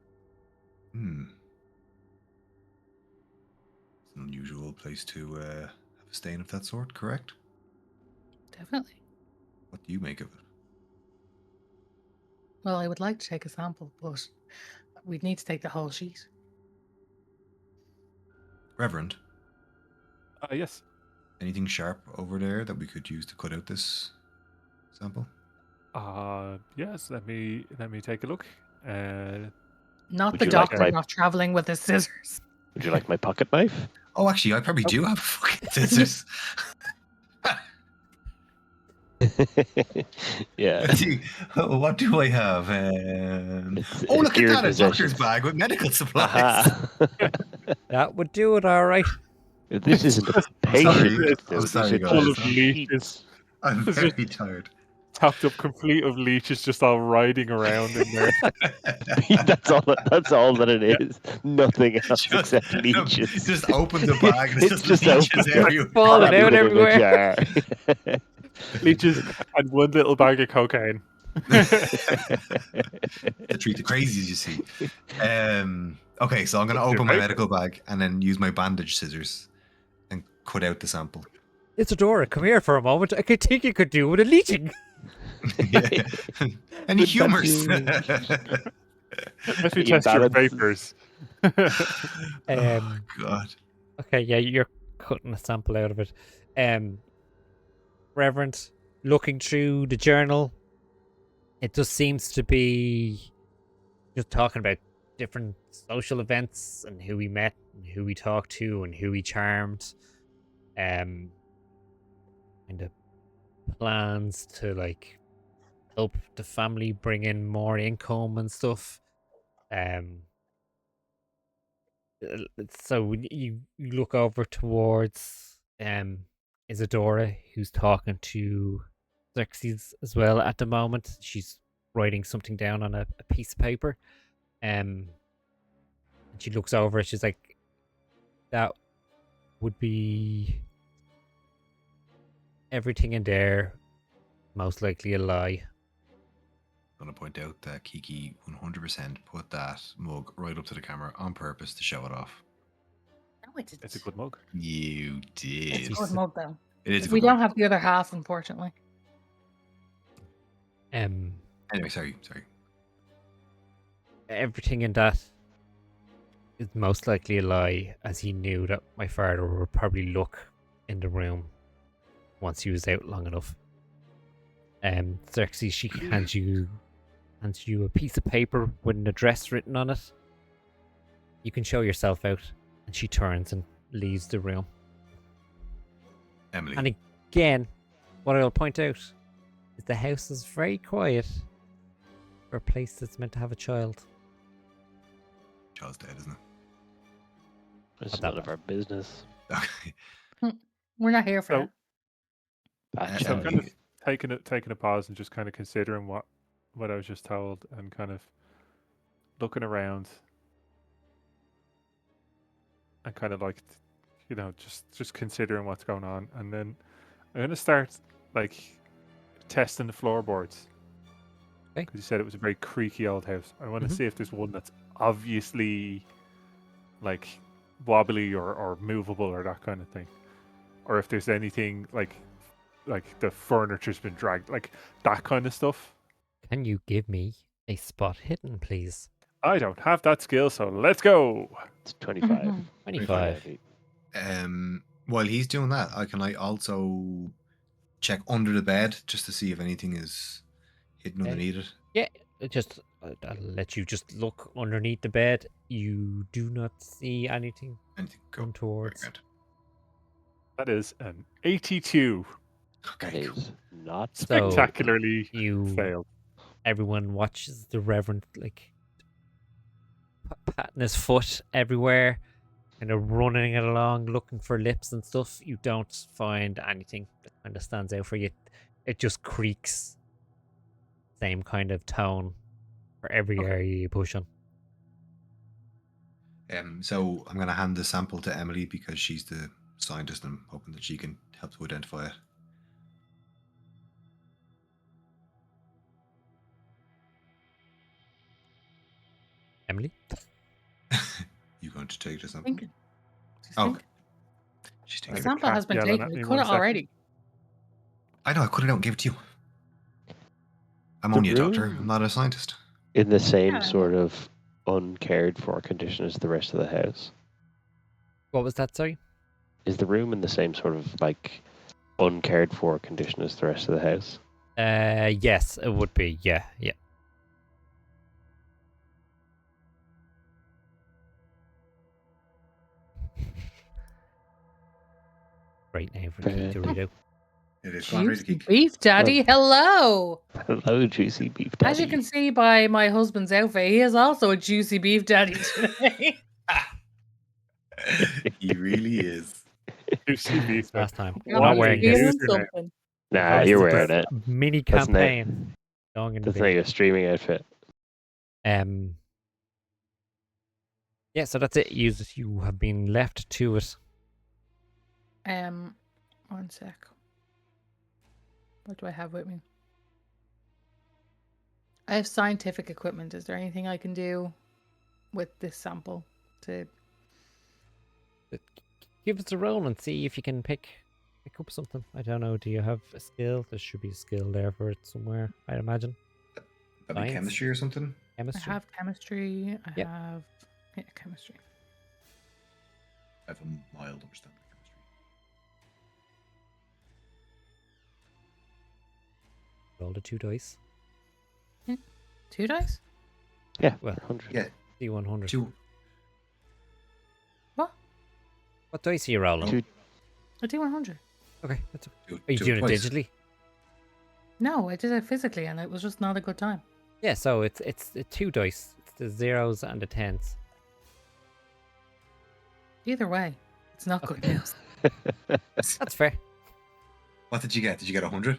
It's an unusual place to have a stain of that sort, correct? Definitely. What do you make of it? Well, I would like to take a sample, but we'd need to take the whole sheet. Reverend, Yes. anything sharp over there that we could use to cut out this sample? Yes. Let me take a look. Not Would the you like doctor my- not traveling with his scissors. would you like my pocket knife? Oh, actually, I probably do have fucking scissors. Yeah. What do I have? It's Oh, look at your that! A doctor's possessions. bag with medical supplies. Aha. That would do it, all right. This isn't a I'm sorry. patient. I'm These sorry, are guys. Full of just leeches. sheets. I'm It's very tired. Topped up complete of leeches, just all riding around in there. That's all that it is. Nothing else Just- except leeches. Just open the bag and it's just It's leeches open. everywhere. Falling Put out it in a everywhere. jar. Leeches and one little bag of cocaine. To treat the crazies, you see. Okay, so I'm going to What's your open my favorite? medical bag and then use my bandage scissors and cut out the sample. Isadora, come here for a moment. I could think you could do with a leeching. Yeah. Any Would that humors? Let me You test your balance- vapors. Oh, God. Okay, yeah, you're cutting a sample out of it. Reverend, looking through the journal, it just seems to be just talking about different social events and who we met and who we talked to and who we charmed. Kind of plans to like help the family bring in more income and stuff. So when you look over towards Isadora, who's talking to Xerxes as well at the moment. She's writing something down on a piece of paper. And she looks over it, she's like, that would be everything in there, most likely a lie. I'm going to point out that Kiki 100% put that mug right up to the camera on purpose to show it off. No, I didn't. It's a good mug. You did. It's a good mug, though. It is a We good don't mug. have the other half, unfortunately. Anyway, sorry. Everything in that is most likely a lie, as he knew that my father would probably look in the room once he was out long enough. Xerxes, she hands you a piece of paper with an address written on it. You can show yourself out. And she turns and leaves the room. Emily. And again, what I'll point out is the house is very quiet for a place that's meant to have a child. Child's dead, isn't it? It's Not that none of bad. our business. Okay. We're not here for So- that. Bad So child. kind of taking a pause and just kind of considering what I was just told and kind of looking around and kind of like, you know, just considering what's going on. And then I'm going to start like testing the floorboards. Okay. Because you said it was a very creaky old house. I want to Mhm. see if there's one that's obviously like wobbly or movable or that kind of thing. Or if there's anything like the furniture's been dragged, like that kind of stuff. Can you give me a spot hidden, please? I don't have that skill, so let's go. It's 25. Mhm. 25. While he's doing that, can I also check under the bed just to see if anything is hidden underneath it? Yeah, I'll let you just look underneath the bed. You do not see anything Anything? Cool. come towards. Very good. That is an 82. That Okay, cool. is not So, Spectacularly You, failed. everyone watches the Reverend like patting his foot everywhere, kind of running it along, looking for lips and stuff. You don't find anything that kind of stands out for you. It just creaks. Same kind of tone for every Okay. area you push on. So I'm going to hand the sample to Emily because she's the scientist and I'm hoping that she can help to identify it. Emily? You going to take the sample? Thinking. She's Oh, thinking. she's The taking it. sample has been yelling taken. at We me could one have second. already. I know, I cut it out and gave it to you. I'm The only a doctor. room- I'm not a scientist. in the same Yeah, I know. sort of uncared for condition as the rest of the house. What was that, sorry? Is the room in the same sort of like uncared for condition as the rest of the house? Yes, it would be. Yeah. Great name for Keith Dorito. It is. Go on, read the Juicy geek. beef daddy, hello. Hello, juicy beef As you daddy. can see by my husband's outfit, he is also a juicy beef daddy today. He really is. Juicy beef. Last time. Got I'm not me wearing feeling this. username. something. Nah, This you're is wearing this it. Mini That's not- campaign. Going in the That's not bin. your streaming outfit. Yeah, so that's it. You have been left to it. 1 sec. What do I have with me? I have scientific equipment. Is there anything I can do with this sample to? Give us a roll and see if you can pick up something. I don't know. Do you have a skill? There should be a skill there for it somewhere, I'd imagine. That'd be Science. chemistry or something. I Chemistry. have chemistry. I Yep. have chemistry. I have a mild understanding of chemistry. Roll the 2 dice. 2 dice? Yeah, Well, 100. Yeah, D100. 2. What? What dice are you rolling? Two. A D100. Okay. That's Do, are you do doing it twice. digitally? No, I did it physically, and it was just not a good time. Yeah, so it's 2 dice. It's the zeros and the tens. Either way, it's not good Okay. news. That's fair. What did you get? Did you get 100?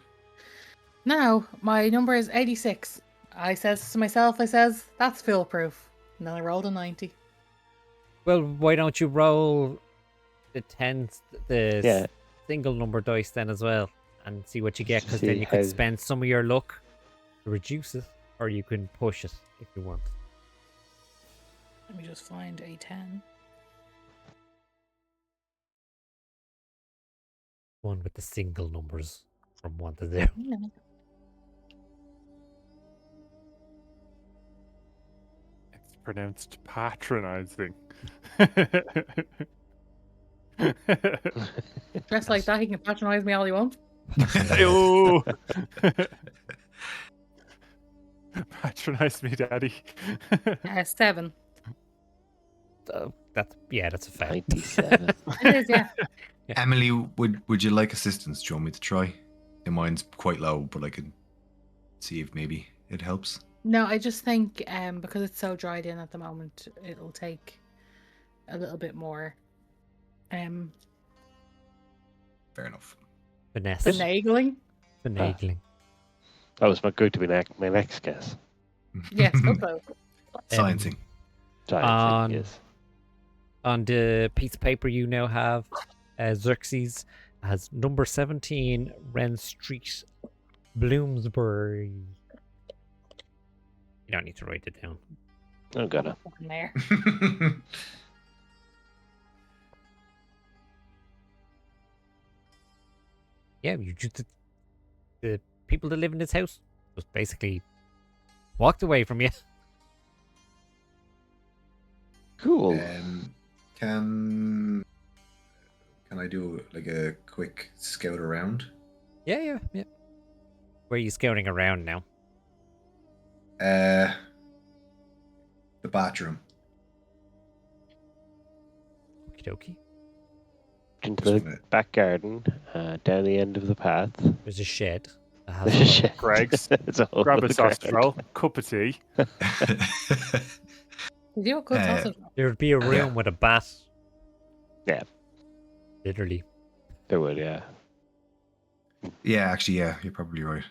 No, my number is 86. I says to myself, that's foolproof. And then I rolled a 90. Well, why don't you roll the tens, the Yeah. single number dice then as well, and see what you get? Because See then you could how- spend some of your luck to reduce it, or you can push it if you want. Let me just find a 10. One with the single numbers from 1 to 0. Yeah. It's pronounced patronizing. Dressed like that, he can patronize me all he wants. Ew. Patronize me, daddy. 7. That's a fact. 97. It is, yeah. Yeah. Emily, would you like assistance? Do you want me to try? Mine's quite low, but I can see if maybe it helps. No, I just think because it's so dried in at the moment, it'll take a little bit more Fair enough. Finesse. finagling. Finagling. That was going to be my next guess. Yes, so close. Sciencing. On- Yes. On the piece of paper you now have, Xerxes has number 17, Wren Street, Bloomsbury. You don't need to write it down. I'm gonna. Fucking there. Yeah, you just the people that live in this house just basically walked away from you. Cool. Can I do like a quick scout around? Yeah. Where are you scouting around now? The bathroom. Okie dokie. Into Just the wanna- back garden, down the end of the path. There's a shed. That has There's a shed. Greg's. It's a hole Grab in a the sausage ground. roll, cup of tea. You do a good sausage. There would be a room Yeah. with a bat. Yeah. Literally. There would, yeah. Yeah, actually, yeah, you're probably right.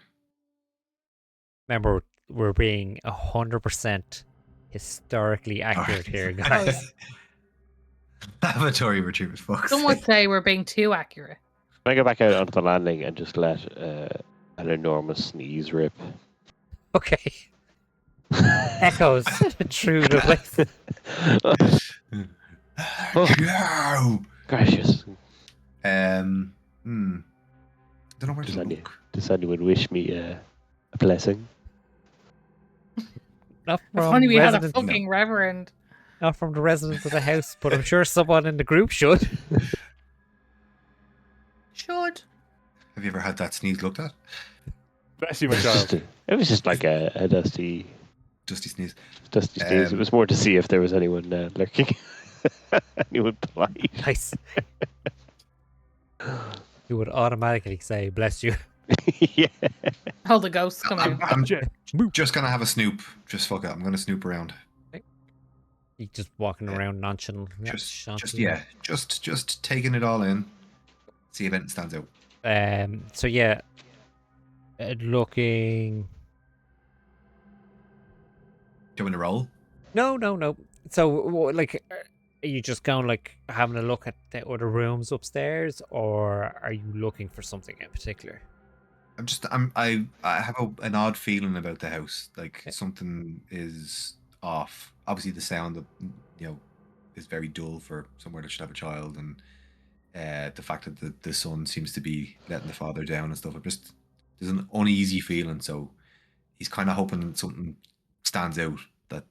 Remember, we're being 100% historically accurate here, guys. Lavatory retrievers, fuck. Some would say we're being too accurate. Can I go back out onto the landing and just let an enormous sneeze rip? Okay. Echoes through the place. Go! Gracious. Don't know where Does to any- look. Does anyone wish me a blessing? Not It's from funny we had a residents, fucking reverend. not from the residents of the house, but I'm sure someone in the group should. Should. Have you ever had that sneeze looked at? Bless you, my It was just, child. it was just like a dusty Dusty sneeze. sneeze. It was more to see if there was anyone lurking. Anyone polite. Nice. You would automatically say, bless you. Yeah. All the ghosts come in. I'm J- just gonna have a snoop. Just fuck it. I'm gonna snoop around. You just walking Yeah. around nonchalant. Just taking it all in. See if anything stands out. So yeah, looking. Doing a roll. No. So like, are you just going like having a look at the other rooms upstairs, or are you looking for something in particular? I have an odd feeling about the house. Like Okay. something is off. Obviously, the sound of is very dull for somewhere that should have a child, and the fact that the son seems to be letting the father down and stuff. There's an uneasy feeling. So he's kind of hoping that something stands out that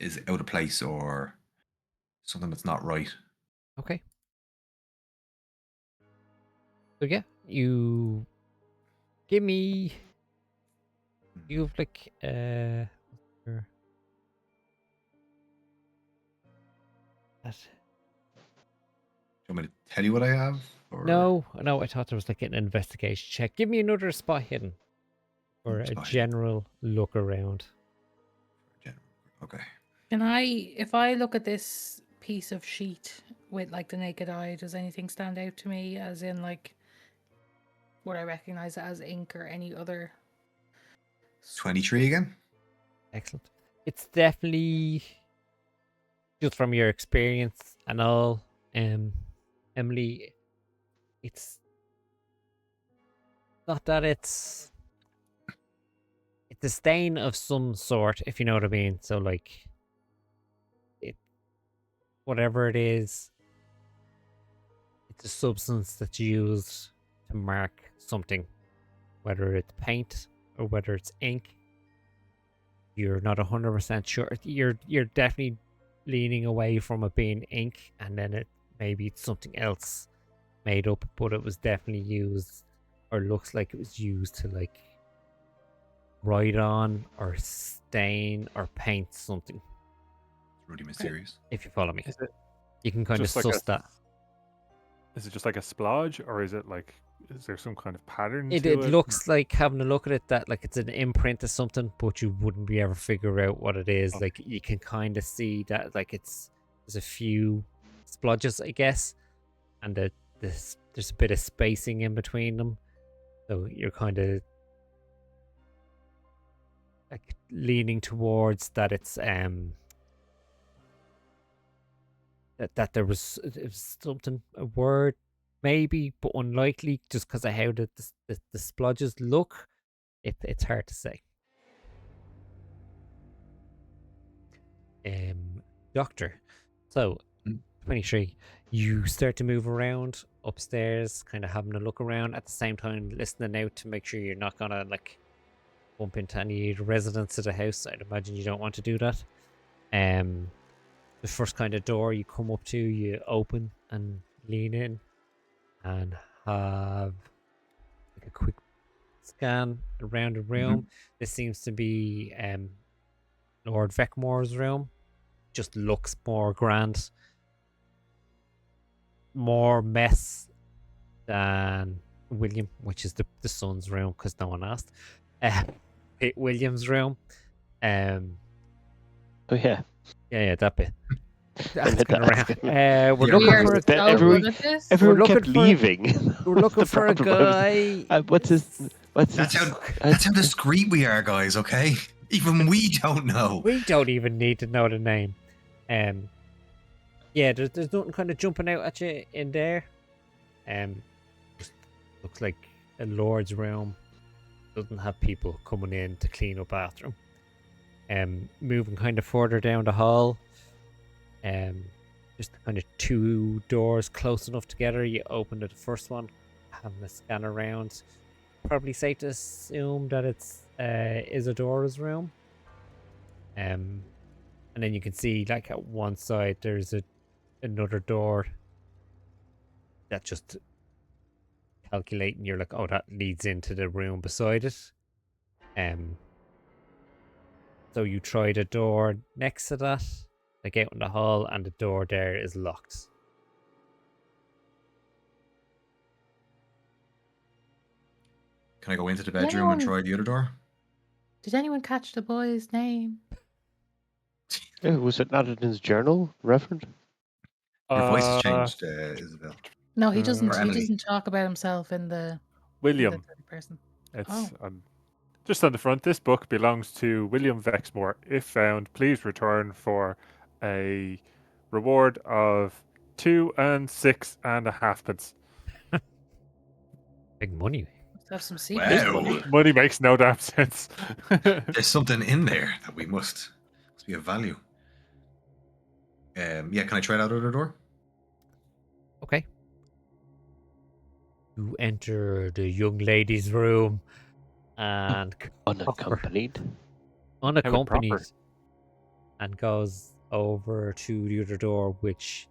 is out of place or something that's not right. Okay. So yeah, you give me You have like your- that. Do you want me to tell you what I have? Or No, I thought there was like an investigation check. Give me another spot hidden or a Spot hidden. general look around. Okay. Can I, if I look at this piece of sheet with like the naked eye, does anything stand out to me? As in, like, would I recognize it as ink or any other? 23 again? Excellent. It's definitely just from your experience and all, Emily. It's not that it's a stain of some sort, if you know what I mean. So like, it whatever it is, it's a substance that's used to mark something, whether it's paint or whether it's ink. You're not 100% sure. You're definitely leaning away from it being ink, and then maybe it's something else made up, but it was definitely used, or looks like it was used to like write on or stain or paint something. It's really mysterious. If you follow me, Is it you can kind of just like suss that. is it just like a splodge, or is it like, is there some kind of pattern It to it? looks like, having a look at it, that like it's an imprint of something, but you wouldn't be ever figure out what it is. Okay. Like you can kind of see that like there's a few splodges, I guess, and there's a bit of spacing in between them, so you're kind of like leaning towards that it's that there was, it was something, a word maybe, but unlikely, just because of how the splodges look. It's hard to say. Doctor, so Mm. 23, you start to move around upstairs, kind of having a look around, at the same time listening out to make sure you're not gonna like bump into any residents of the house. I'd imagine you don't want to do that. The first kind of door you come up to, you open and lean in and have like a quick scan around the room. This seems to be Lord Veckmore's room. Just looks more grand, more mess than William, which is the son's room, because no one asked. William's room. Oh yeah. Yeah, that bit. meant Asking to ask around. him. We're Yeah, We looking are for That so every- good at this. Everyone looking kept for- leaving. We're looking The for a problem. I was- guy. what's his? That's how discreet we are, guys, okay? Even we don't know. We don't even need to know the name. Yeah, there's nothing kind of jumping out at you in there. Just looks like a lord's room. Doesn't have people coming in to clean up after him. Moving kind of further down the hall. Just kind of two doors close enough together. You open the first one, having a scan around. Probably safe to assume that it's Isadora's room. And then you can see, like, at one side there's another door that just calculating, you're like, oh, that leads into the room beside it. So you try the door next to that, like out in the hall, and the door there is locked. Can I go into the Did bedroom and anyone- try the other door? Did anyone catch the boy's name? Was it not in his journal, Reverend? Your voice has Uh, changed, Isabel. No, he Uh, doesn't. Or He Emily. doesn't talk about himself in the William. third person. It's just on the front. This book belongs to William Vexmore. If found, please return for a reward of 2 and 6.5 pence. Big money. Must have some secrets. Wow. Money makes no damn sense. There's something in there that we must be of value. Yeah, can I try that other door? Okay. You enter the young lady's room and Unaccompanied. unaccompanied, proper. and goes over to the other door, which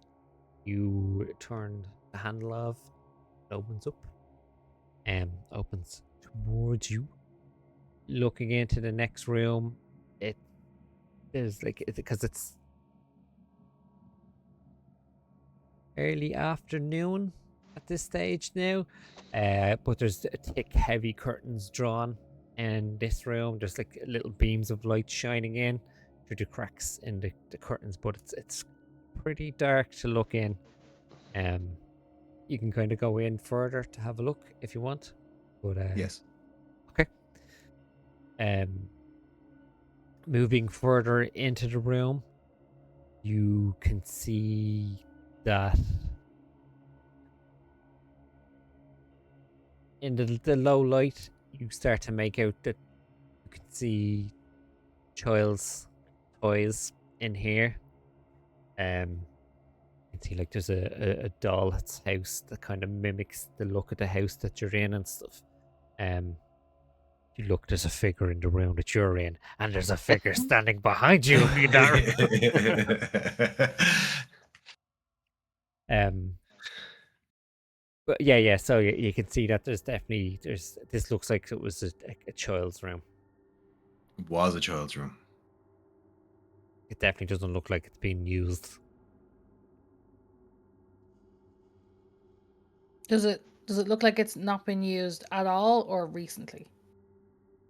you turn the handle of. It opens up. Opens towards you. looking into the next room, there's because it's early afternoon at this stage now, but there's thick, heavy curtains drawn in this room. There's like little beams of light shining in through the cracks in the curtains, but it's pretty dark to look in. You can kind of go in further to have a look if you want, but Yes. okay. Moving further into the room, you can see that in the low light, you start to make out that you can see child's toys in here. You can see like there's a doll's house that kind of mimics the look of the house that you're in and stuff. You look, there's a figure in the room that you're in, and there's a figure standing behind you. You know. But yeah. So you can see that there's this looks like it was a child's room. It was a child's room. It definitely doesn't look like it's being used. Does it look like it's not been used at all or recently?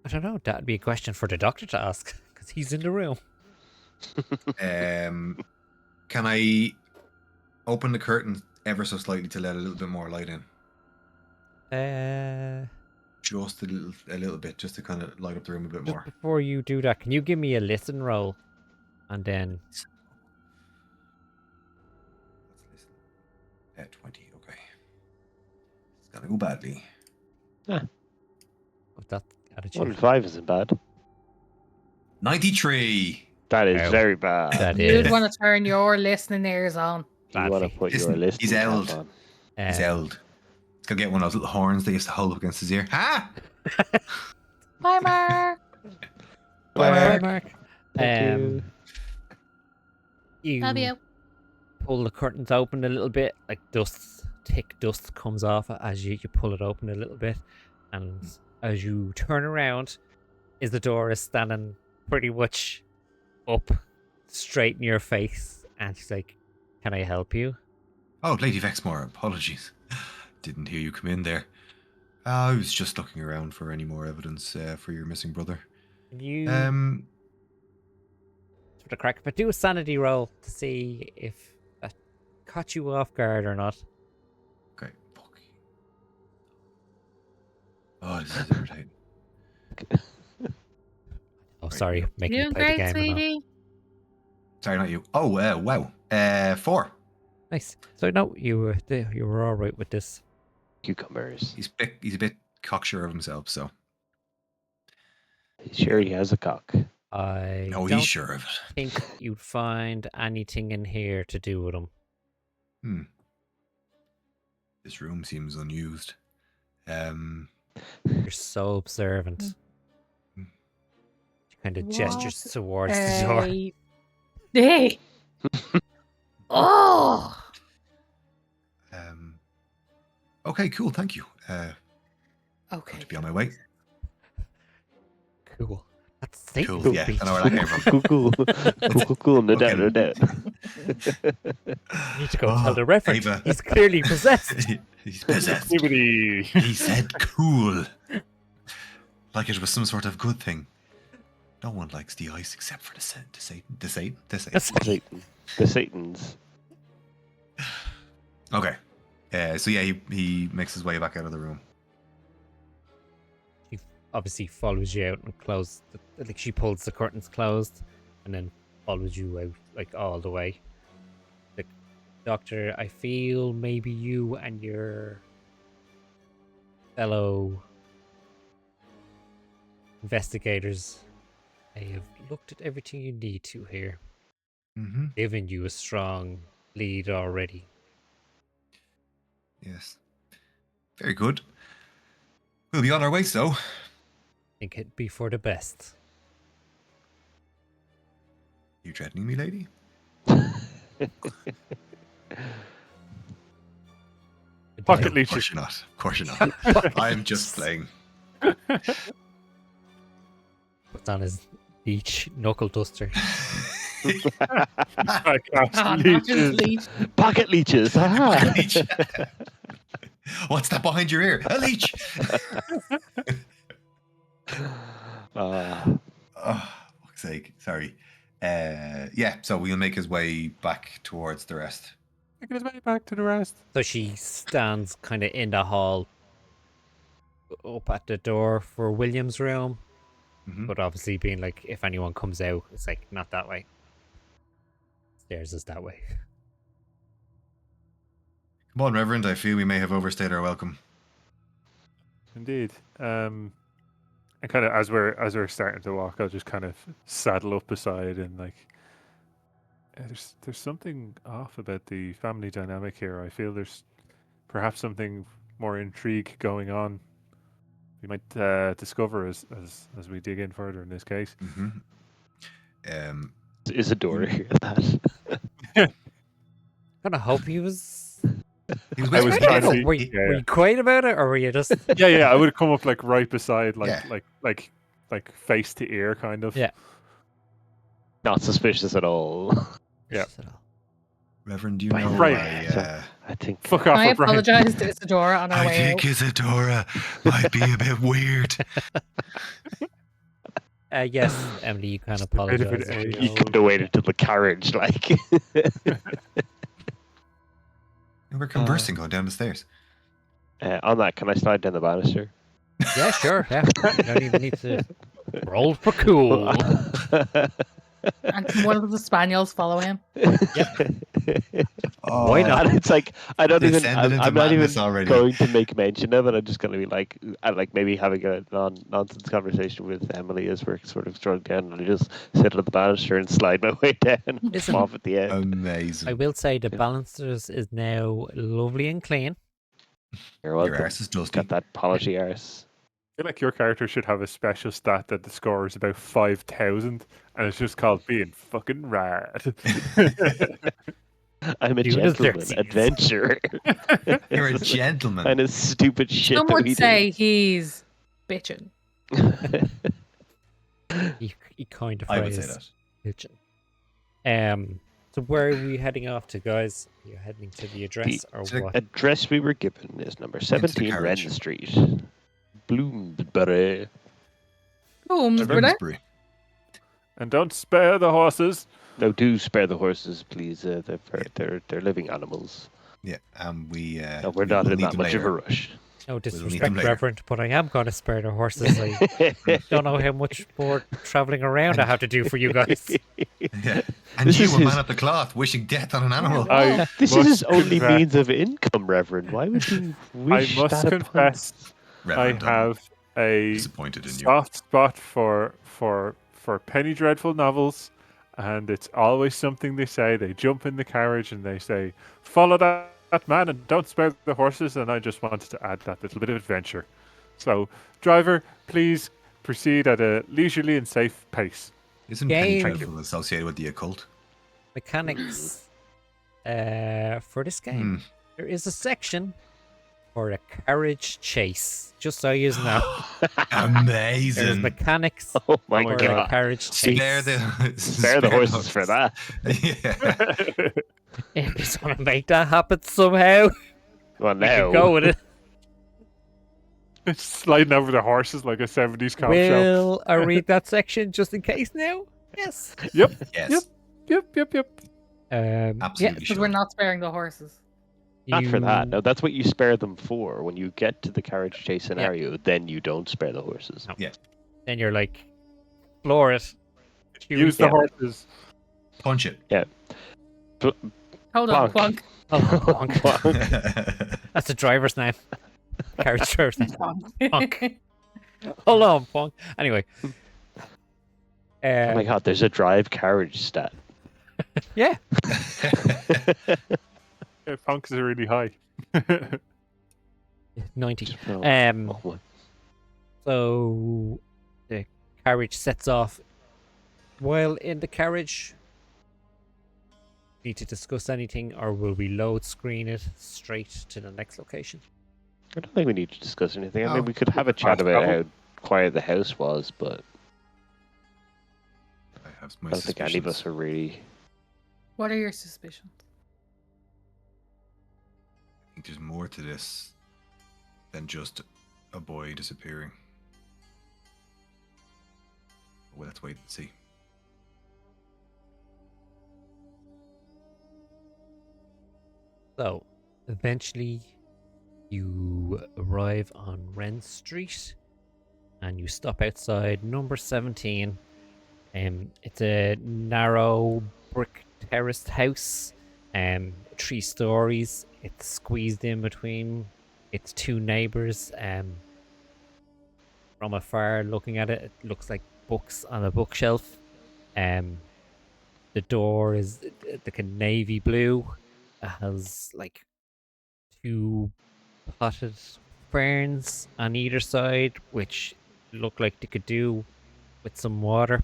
I don't know. That'd be a question for the doctor to ask because he's in the room. Can I open the curtain ever so slightly to let a little bit more light in? Just a little bit, just to kind of light up the room a bit Just more. before you do that, can you give me a listen roll, and then Let's listen. 20. Okay. It's gonna go badly. with that attitude, 1 in 5 isn't bad. 93. That is Wow. very bad. that You'd is want to turn your listening ears on. You want to badly. put your Listen, listening he's cap eld. on. He's eld. It's gonna get one of those little horns they used to hold up against his ear. Ha! Bye, Mark. Bye, Bye, Mark. Mark. Thank you. You Love you. pull the curtains open a little bit, like thick dust comes off as you pull it open a little bit, and as you turn around, the door is standing pretty much up, straight in your face, and she's like, "Can I help you?" Oh, Lady Vexmore, apologies. Didn't hear you come in there. I was just looking around for any more evidence for your missing brother. Can you sort of crack, but do a sanity roll to see if that caught you off guard or not. Okay. Fuck. Oh, this is irritating. Oh, Right, sorry, yeah. making you Doing play the great, game. And all. sweetie. Sorry, not you. Oh, wow. 4. Nice. So no, you were all right with this. Cucumbers. He's a bit cocksure of himself, so. He's sure he has a cock. I No, don't he's sure of it. think you'd find anything in here to do with him. This room seems unused. You're so observant. Mm. She kind of gestures What towards the door. Hey. Oh. Okay, cool. Thank you. Okay. To be on my way. Cool. That's Satan. Cool. Yeah, I know where that came from. Cool. No doubt, no Okay. doubt. You need to go tell the reference. Ava. He's clearly possessed. He's possessed. Anybody? He said cool. Like it was some sort of good thing. No one likes the ice except for the Satan. Satan. The Satans. Okay. So yeah, he makes his way back out of the room. She obviously follows you out and like she pulls the curtains closed and then follows you out like all the way. Like, Doctor, I feel maybe you and your fellow investigators have looked at everything you need to here. Mm-hmm. Given you a strong lead already. Yes. Very good. We'll be on our way, so. I think it'd be for the best. You threatening me, lady? Pocket No, of course leeches. you're not. Of course you're not. I'm just playing. Puts on his beach knuckle duster. I cast Ah, not his leeches. leech. Pocket leeches. Aha. Leech. What's that behind your ear? A leech. Oh, fuck's sake. Sorry. Yeah, so we'll make his way back towards the rest. Making his way back to the rest. So she stands kind of in the hall, up at the door for William's room. Mhm. But obviously, being like, if anyone comes out, it's like not that way. Stairs is that way. Come on, Reverend. I feel we may have overstayed our welcome. Indeed. And kind of as we're starting to walk, I'll just kind of saddle up beside and like. There's something off about the family dynamic here. I feel there's perhaps something more intrigue going on. We might discover as we dig in further in this case. Mm-hmm. Isadora hear that? Kind of hope he was. He was I was whispering trying to to- you. Were you, yeah, were yeah. you quiet about it, or were you just? Yeah. I would have come up like right beside, Yeah. like face to ear, kind of. Yeah. Not suspicious at all. Yeah. Reverend, do you Right. know Right. I think. Fuck Can off, I O'Brien. apologize to Isadora on our I way think out? Isadora might be a bit weird. Yes, Emily, you can Just a bit of apologize. an if A. You could have waited till the carriage, like. And we're conversing going down the stairs. On that, can I slide down the banister? Yeah, sure. Yeah, you don't even need to roll for cool. And can one of the spaniels follow him? Why not? And it's like I don't even. Descended into I'm not even madness already. going to make mention of it. I'm just going to be like, maybe having a nonsense conversation with Emily as we're sort of strolling down, and I just sit on the banister and slide my way down, and Listen, come off at the end. Amazing. I will say the Yeah. balancers is now lovely and clean. You're Your welcome. arse is dusty. Got that polishy arse. I feel like your character should have a special stat that the score is about 5,000, and it's just called being fucking rad. I'm a Do the gentleman, dirties. adventurer, You're a gentleman. and it's stupid shit Some that would we say he's bitching. do. He kind of I would say phrase that. bitchin'. So where are we heading off to, guys? Are you heading to the address or to the- what? Address we were given is number 17 Wren carriage. Street, Bloomsbury. Bloomsbury. Bloomsbury. And don't spare the horses. No, do spare the horses, please. They're living animals. Yeah, we. No, we're we not will in need that them much of a later. rush. No meet them disrespect, later. Reverend, but I am going to spare the horses. I don't know how much more traveling around I have to do for you guys. Yeah. And This you, is a his- man at the cloth, wishing death on an animal. I This is must his only confess- means of income, Reverend. Why would you I wish must that upon confess, Reverend, I have a disappointed in you. soft spot for Penny Dreadful novels, and it's always something they say. They jump in the carriage and they say, "Follow that man and don't spare the horses." And I just wanted to add that little bit of adventure. So, driver, please proceed at a leisurely and safe pace. Isn't Penny Game. Dreadful associated with the occult? Mechanics for this game. Hmm. There is a section for a carriage chase. Just so you know, there's Amazing. mechanics Oh my for a god. carriage chase. Spare the horses for that. Yeah. If he's gonna make that happen somehow, Well, we now. can go with it. Sliding over the horses like a 70s cop show. Will I read that section just in case now? Yes. Yep, Yes. yep. Yeah, Absolutely Because sure. we're not sparing the horses. Not for that. you- No, that's what you spare them for. When you get to the carriage chase scenario, then you don't spare the horses. No. Then you're like, floor it. Use the Yeah. horses. Punch it. Hold on, Bonk. Plunk. Oh, Punk. That's the driver's name. Carriage driver's name. Plunk. Hold on, Punk. Anyway. Oh my god, there's a drive carriage stat. Yeah. Yeah, punks are really high. 90. No. Oh, So the carriage sets off. While in the carriage, need to discuss anything, or will we load screen it straight to the next location? I don't think we need to discuss anything. I Oh, mean, we could have a fast chat about travel. how quiet the house was, but have my I don't think any of us suspicions. are really. What are your suspicions? I think there's more to this than just a boy disappearing. Well, let's wait and see. So, eventually, you arrive on Wren Street, and you stop outside number 17. It's a narrow brick terraced house, 3 stories. It's squeezed in between its two neighbors. From afar, looking at it, it looks like books on a bookshelf. Um, the door is like a navy blue. It has like 2 potted ferns on either side, which look like they could do with some water.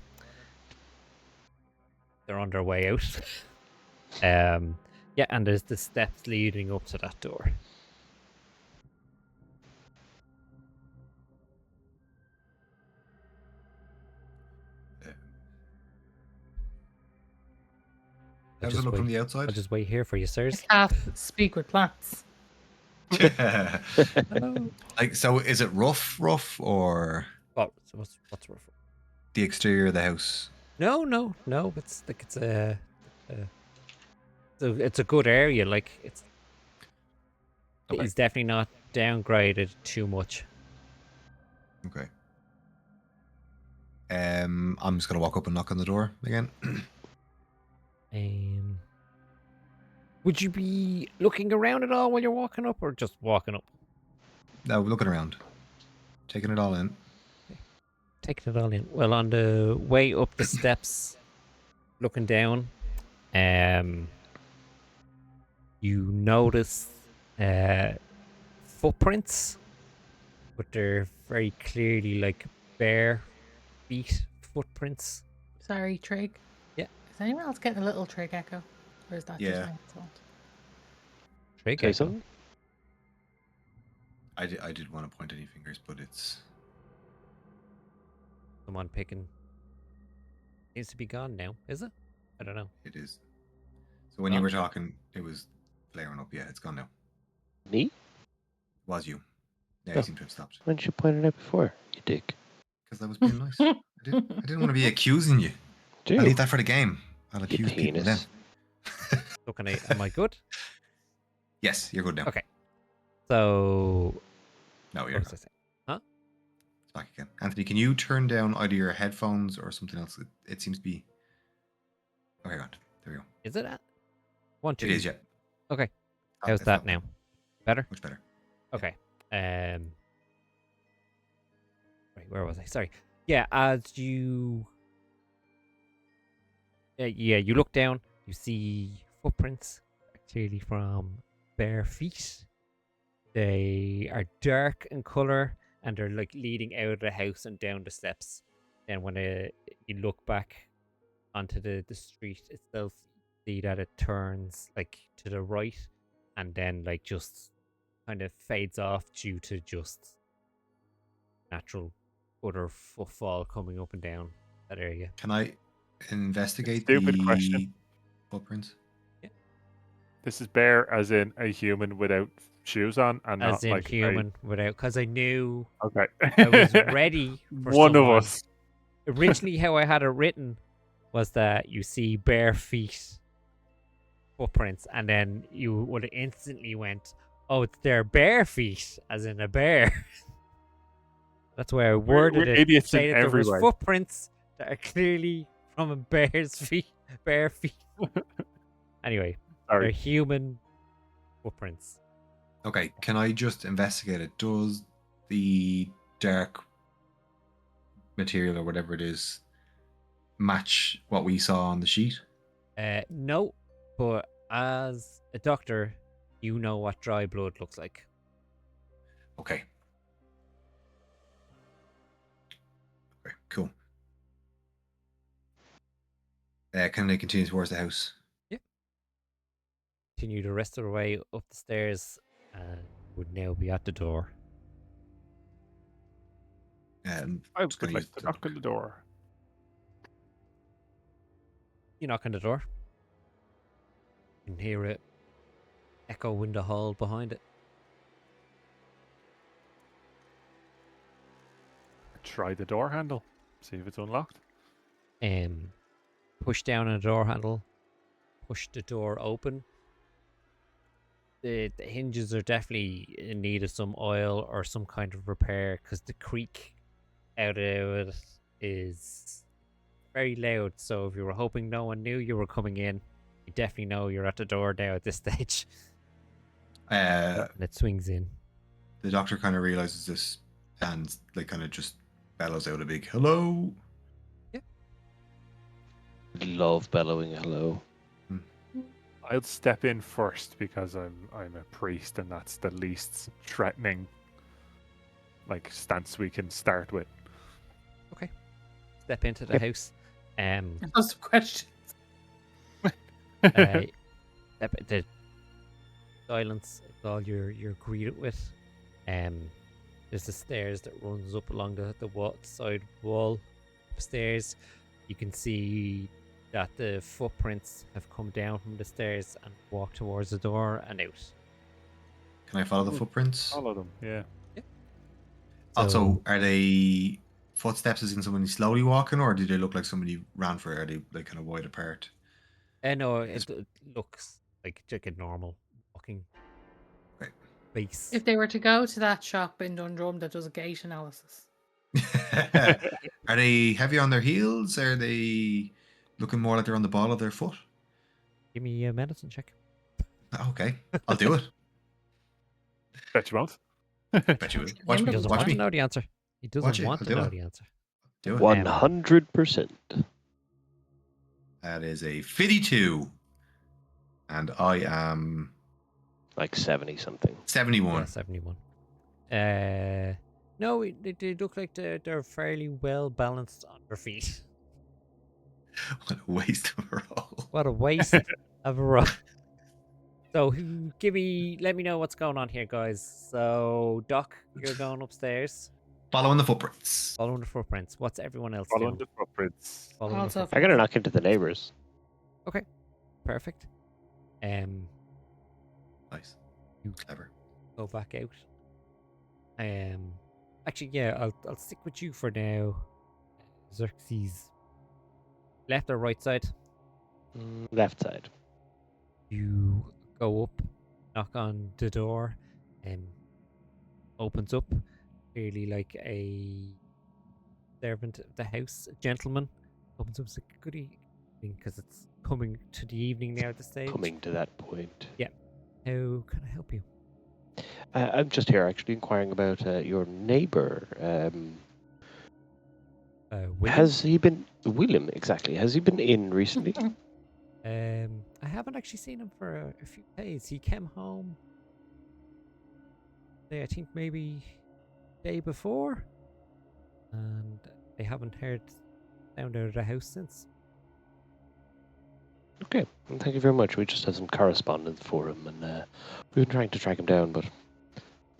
They're on their way out. Yeah, and there's the steps leading up to that door. How does it look from the outside? I'll just wait here for you, I sirs. can't speak with plants. Hello. Like, so is it rough, or Oh, so what's rough? the exterior of the house? No. It's like it's a good area. Like it's Okay. definitely not downgraded too much. Okay. I'm just gonna walk up and knock on the door again. Would you be looking around at all while you're walking up, or just walking up? No, looking around, taking it all in. Taking it all in. Well, on the way up the steps, looking down, you notice footprints, but they're very clearly like bare feet footprints. Sorry, Trig. Yeah. Is anyone else getting a little Trig echo? Or is that Yeah. just my fault? Trig Say echo. something? I did want to point any fingers, but it's Someone picking. Seems to be gone now, is it? I don't know. it is. So when you were talking, it was flaring up. Yeah, it's gone now. Me? Was you? Yeah, Oh. you seem to have stopped. Why didn't you point it out before, you dick? Because I was being nice. I didn't want to be accusing you. Do I'll leave that for the game. I'll you accuse people then. penis? So am I good? Yes, you're good now. Okay. So No, what you're was not. I saying? It's back again. Anthony, can you turn down either your headphones or something else? It seems to be. Okay, God. There we go. Is it at 1, 2? It is, yeah. Okay. Oh, How's it's that up now? Better? Much better. Okay. Right, where was I? Sorry. Yeah, as you you look down, you see footprints clearly from bare feet. They are dark in color and they're like leading out of the house and down the steps. Then when you look back onto the street itself, you see that it turns like to the right and then like just kind of fades off due to just natural utter footfall coming up and down that area. Can I investigate Stupid the question. footprints? This is bear as in a human without shoes on and As not in like human without, because I knew Okay. I was ready for One of someone. us. Originally, how I had it written was that you see bare feet footprints, and then you would have instantly went, "Oh, it's their bare feet," as in a bear. That's why I worded we're it. idiots Say in that there was every way. footprints that are clearly from a bear's feet, bare feet. Anyway, they're Sorry. human footprints. Okay, can I just investigate it? Does the dark material or whatever it is match what we saw on the sheet? No, but as a doctor, you know what dry blood looks like. Okay. Okay, cool. Can I continue towards the house? Continue the rest of the way up the stairs and would now be at the door. Um, I just would gonna like use to the- knock on the door. You knock on the door. You can hear it echo in the hall behind it. Try the door handle. See if it's unlocked. Push down on the door handle. Push the door open. The hinges are definitely in need of some oil or some kind of repair because the creak out of it is very loud. So if you were hoping no one knew you were coming in, you definitely know you're at the door now at this stage. Uh, And it swings in. the doctor kind of realizes this and like kind of just bellows out a big hello. Love bellowing hello. I'll step in first because I'm a priest and that's the least threatening stance we can start with. Step into the house. Lots of questions. The silence is all you're greeted with. There's the stairs that runs up along the side wall upstairs. You can see that the footprints have come down from the stairs and walk towards the door and out. Can I follow the footprints? Follow them, yeah. Also, are they footsteps as in somebody slowly walking, or do they look like somebody ran for it? Are they like kind of wide apart? No, it looks like a normal walking base. If they were to go to that shop in Dundrum that does a gait analysis. Are they heavy on their heels? Are they looking more like they're on the ball of their foot? Give me a medicine check. Okay, I'll do it. Bet you won't. Bet you will. Watch He me. doesn't Watch want me. to know the answer. He doesn't Watch it, want I'll to do know it. the answer. Do it. 100%. That is a 52. And I am Like 70 something. 71. Yeah, 71. No, they look like they're fairly well balanced on their feet. What a waste of a roll. What a waste of a roll. So, let me know what's going on here, guys. So, Doc, you're going upstairs, Following the footprints. following the footprints. What's everyone else Following doing? the footprints. Following the Also footprints. I gotta knock into the neighbors. Perfect. Nice. Clever. Go back out. Actually, yeah, I'll stick with you for now. Xerxes. Left or right side? Left side. You go up, knock on the door, opens up. Clearly like a servant of the house, a gentleman. Opens up, says, good evening, because it's coming to the evening now at this stage. Coming to that point. How can I help you? I'm just here actually inquiring about your neighbor. William? Has he been... William, exactly. Has he been in recently? I haven't actually seen him for a few days. He came home, I think maybe day before, and I haven't heard sound out of the house since. Okay, well, thank you very much. We just had some correspondence for him, and we've been trying to track him down, but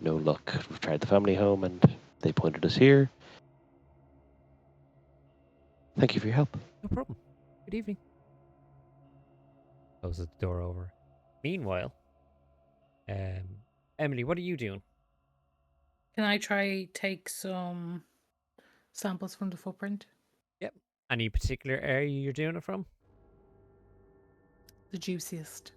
no luck. We've tried the family home, and they pointed us here. Thank you for your help. No problem. Good evening. Closes the door over. Meanwhile, Emily, what are you doing? Can I try take some samples from the footprint? Any particular area you're doing it from? The juiciest.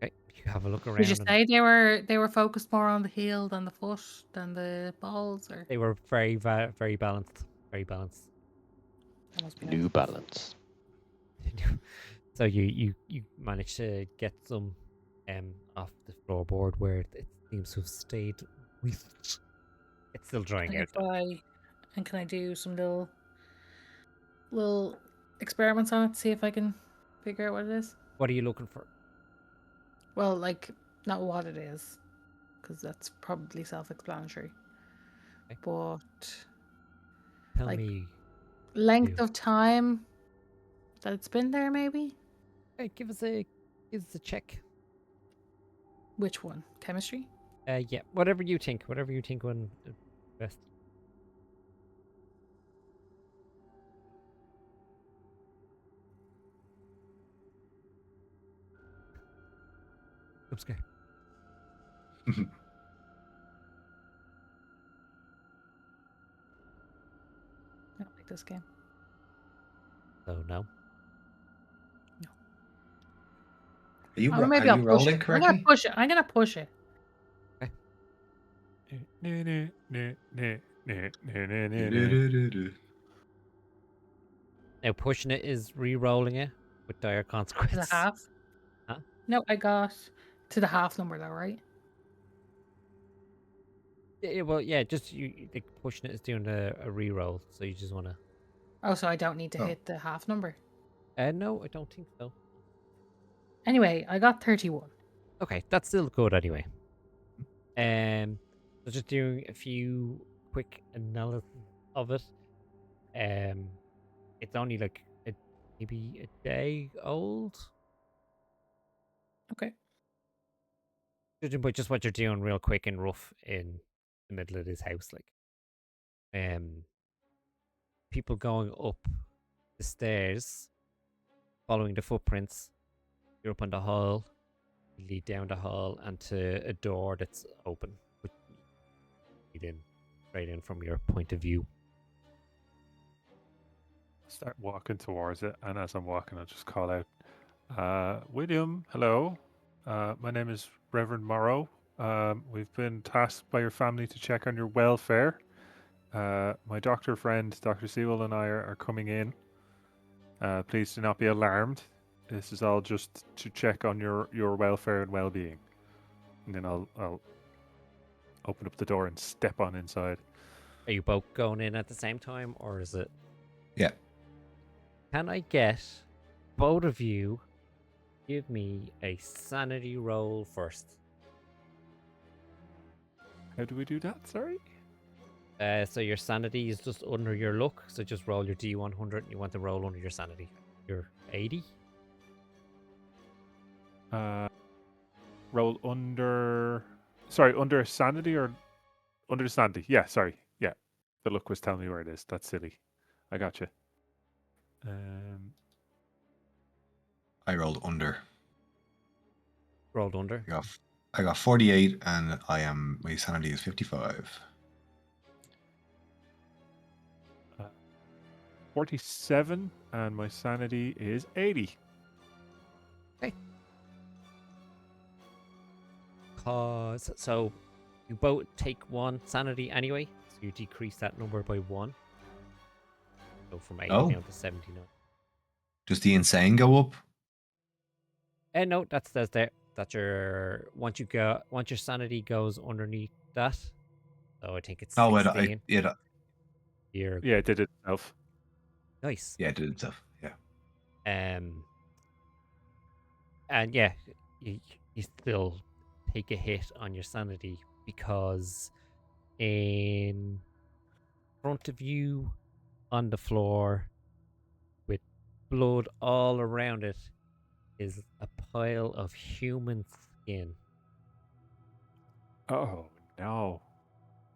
Okay, you have a look around. Did you and say they were focused more on the heel than the foot than the balls, or they were very very balanced. Very balanced. that must be New nice. balance. So you managed to get some off the floorboard where it seems to have stayed with. It's still drying out. Can I do some little experiments on it to see if I can figure out what it is? What are you looking for? Well, like not what it is, because that's probably self-explanatory. Okay. But Tell like- me. length Do. of time that it's been there, maybe. Hey, give us a check. Which one? Chemistry? Yeah, whatever you think when best. I'm scared. I don't like this game. So no. Or maybe are I'll you push rolling it. I'm gonna correctly? push it. I'm gonna push it. Now pushing it is re-rolling it with dire To the consequence. half. Huh? No, I got to the half number though, right? Well, yeah, just like pushing it is doing a re-roll, so you just want to. Oh, so I don't need to Oh. hit the half number. No, I don't think so. Anyway, I got 31. Okay, that's still good anyway. So just doing a few quick analysis of it. It's only like maybe a day old. Okay. Judging by just what you're doing, real quick and rough in the middle of this house, like, people going up the stairs, following the footprints. You're up on the hall. You lead down the hall and to a door that's open, which you lead in straight in from your point of view. Start walking towards it, and as I'm walking, I'll just call out, William, hello. My name is Reverend Morrow. We've been tasked by your family to check on your welfare. My doctor friend, Dr. Sewell, and I are coming in. Please do not be alarmed. This is all just to check on your welfare and well-being. And then I'll open up the door and step on inside. Are you both going in at the same time, or is it? Yeah. Can I get both of you give me a sanity roll first? How do we do that? Sorry? So your sanity is just under your luck, so just roll your D100 and you want to roll under your sanity. You're 80? Roll under... Sorry, under sanity or... Under sanity. Yeah, sorry. Yeah. The luck was telling me where it is. That's silly. I gotcha. I rolled under. Rolled under. I got 48, and my sanity is 55. 47, and my sanity is 80. So you both take one sanity anyway, so you decrease that number by 1. So from 80 Oh. down to 79. Does the insane go up? No, that's there. That's your once your sanity goes underneath that. So I think it's 16. You're Yeah, it did it itself. nice. Yeah, it did itself. Yeah. And yeah, you still take a hit on your sanity because in front of you on the floor with blood all around it is a pile of human skin. Oh, no.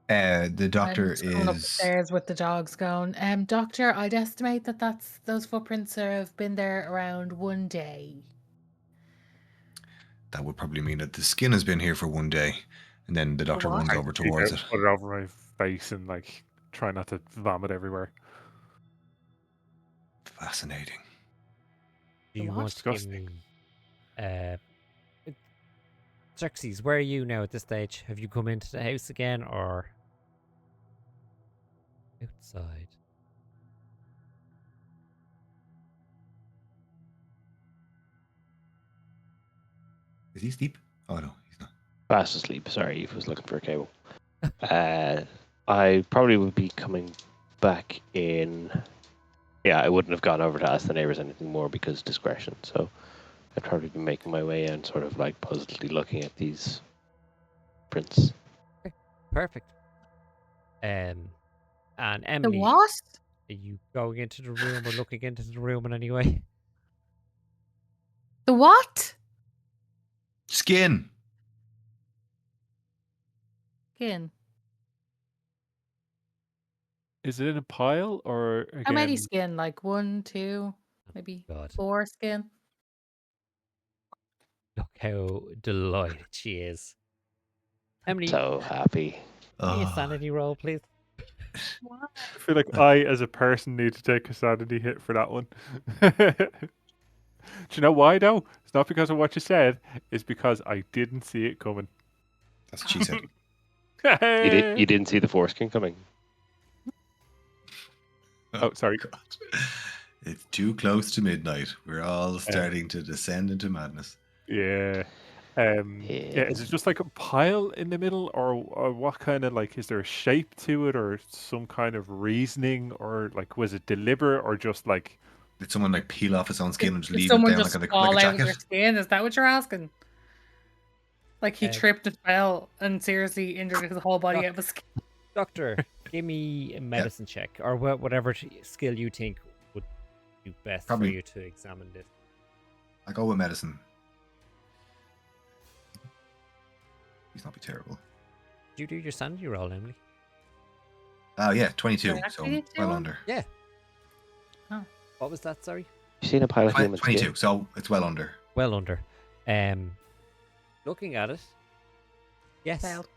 The doctor I'm just going up the is. stairs with the dogs going. Doctor, I'd estimate that those footprints have been there around 1 day. That would probably mean that the skin has been here for 1 day, and then the doctor what? runs over towards it. Put it over my face and like try not to vomit everywhere. Fascinating. Do you What? want to give me Xerxes, where are you now at this stage? Have you come into the house again or outside? Is he asleep? Oh no, he's not. Fast asleep. Sorry, he was looking for a cable. I probably would be coming back in. Yeah, I wouldn't have gone over to ask the neighbors anything more because discretion. So I'd probably be making my way in, sort of like puzzledly looking at these prints. Okay, perfect. And The Emily, what? are you going into the room or looking into the room in any way? The what? Skin. Skin. Is it in a pile or again? How many skin? Like 1, 2, maybe God. 4 skin? Look how delighted she is. Emily, So happy. give me a Oh, sanity roll, please. I feel like I, as a person, need to take a sanity hit for that one. Do you know why, though? It's not because of what you said. It's because I didn't see it coming. that's what she said. You didn't see the foreskin coming. Oh, sorry. God. It's too close to midnight. We're all starting to descend into madness. Yeah. Yeah, is it just like a pile in the middle, or what kind of, like, is there a shape to it, or some kind of reasoning, or like was it deliberate, or just like Did someone like peel off his own skin and just Did leave it someone down just like a fall out of their jacket? skin? Is that what you're asking? Like he Uh, tripped and fell and seriously injured his whole body out of his skin. Doctor, give me a medicine check or whatever skill you think would do best Probably- for you to examine this. I go with medicine. Please not be terrible. Did you do your sanity roll, Emily? Oh yeah, 22. Did I So actually do well one? under. Yeah. Oh. What was that? Sorry. You seen a pile of human 22. skin? So it's well under. Well under. Looking at it. Yes. Failed.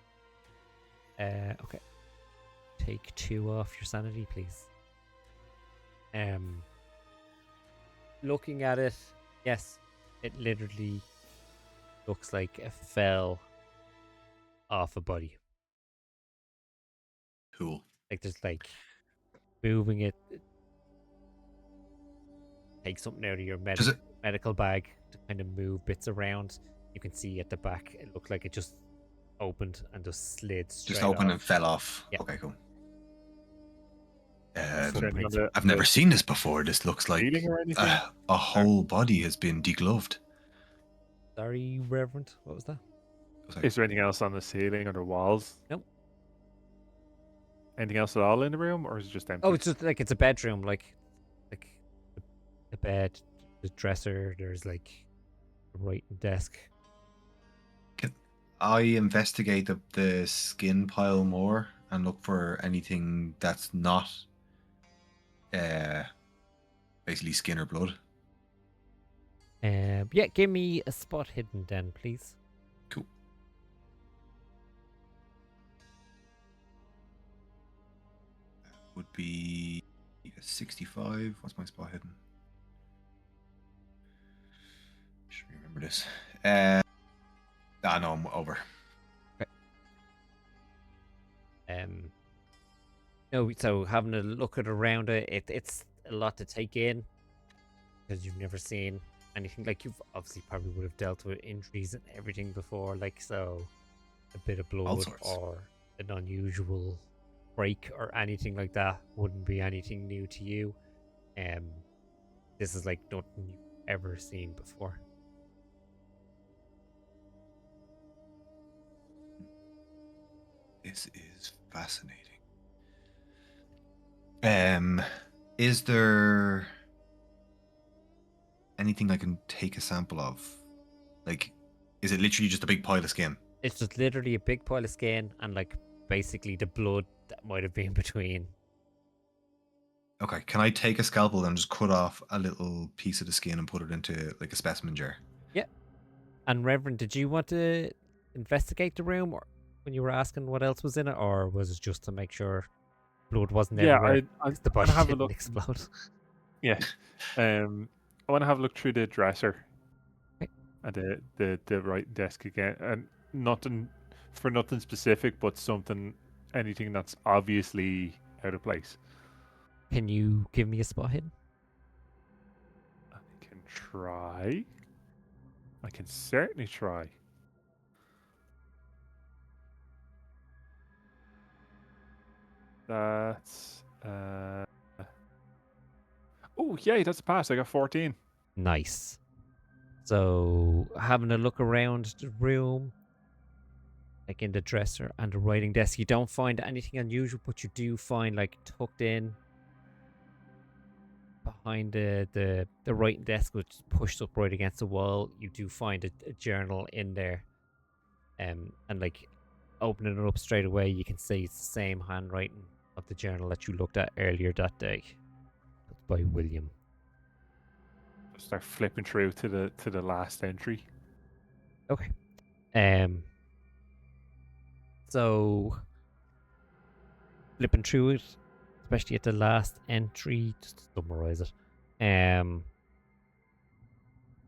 Okay. Take 2 off your sanity, please. Looking at it, yes, it literally looks like it fell off a body. Cool. Like there's like moving it. Take something out of your Does it? medical bag to kind of move bits around. You can see at the back, it looked like it just opened and just slid straight Just opened off. and fell off. Yeah. Okay, cool. Turning on I've never seen this before. This looks like feeling or anything? a whole body has been degloved. Sorry, Reverend. What was that? It was like, Is there anything else on the ceiling or the walls? Nope. Anything else at all in the room, or is it just empty? Oh, it's just like it's a bedroom, like the bed, the dresser. There's like a writing desk. can I investigate the skin pile more and look for anything that's not basically skin or blood? Yeah, give me a spot hidden then, please. Cool. Would be a 65. What's my spot hidden? Should remember this. No, I'm over. No, so having a look at around it's a lot to take in because you've never seen anything like you've obviously probably would have dealt with injuries and everything before, like so a bit of blood sorts. or an unusual break or anything like that wouldn't be anything new to you. This is like nothing you've ever seen before. This is fascinating. Is there anything I can take a sample of? Like, is it literally just a big pile of skin? It's just literally a big pile of skin and like basically the blood that might have been between. Okay, can I take a scalpel and just cut off a little piece of the skin and put it into like a specimen jar? And Reverend, did you want to investigate the room or when you were asking what else was in it, or was it just to make sure blood wasn't Yeah, everywhere? I 'Cause the wanna body have a didn't look. explode. Yeah. I want to have a look through the dresser Okay. and the right desk again, and nothing specific, but anything that's obviously out of place. Can you give me a spot hidden? I can try. I can certainly try. That's oh yay, that's a pass. I got 14. Nice. So having a look around the room, like in the dresser and the writing desk, you don't find anything unusual, but you do find like tucked in behind the writing desk, which is pushed up right against the wall, you do find a journal in there. And like opening it up straight away, you can see it's the same handwriting of the journal that you looked at earlier that day. It's by William. Start flipping through to the last entry. Okay. Um. So flipping through it, especially at the last entry, just to summarize it. You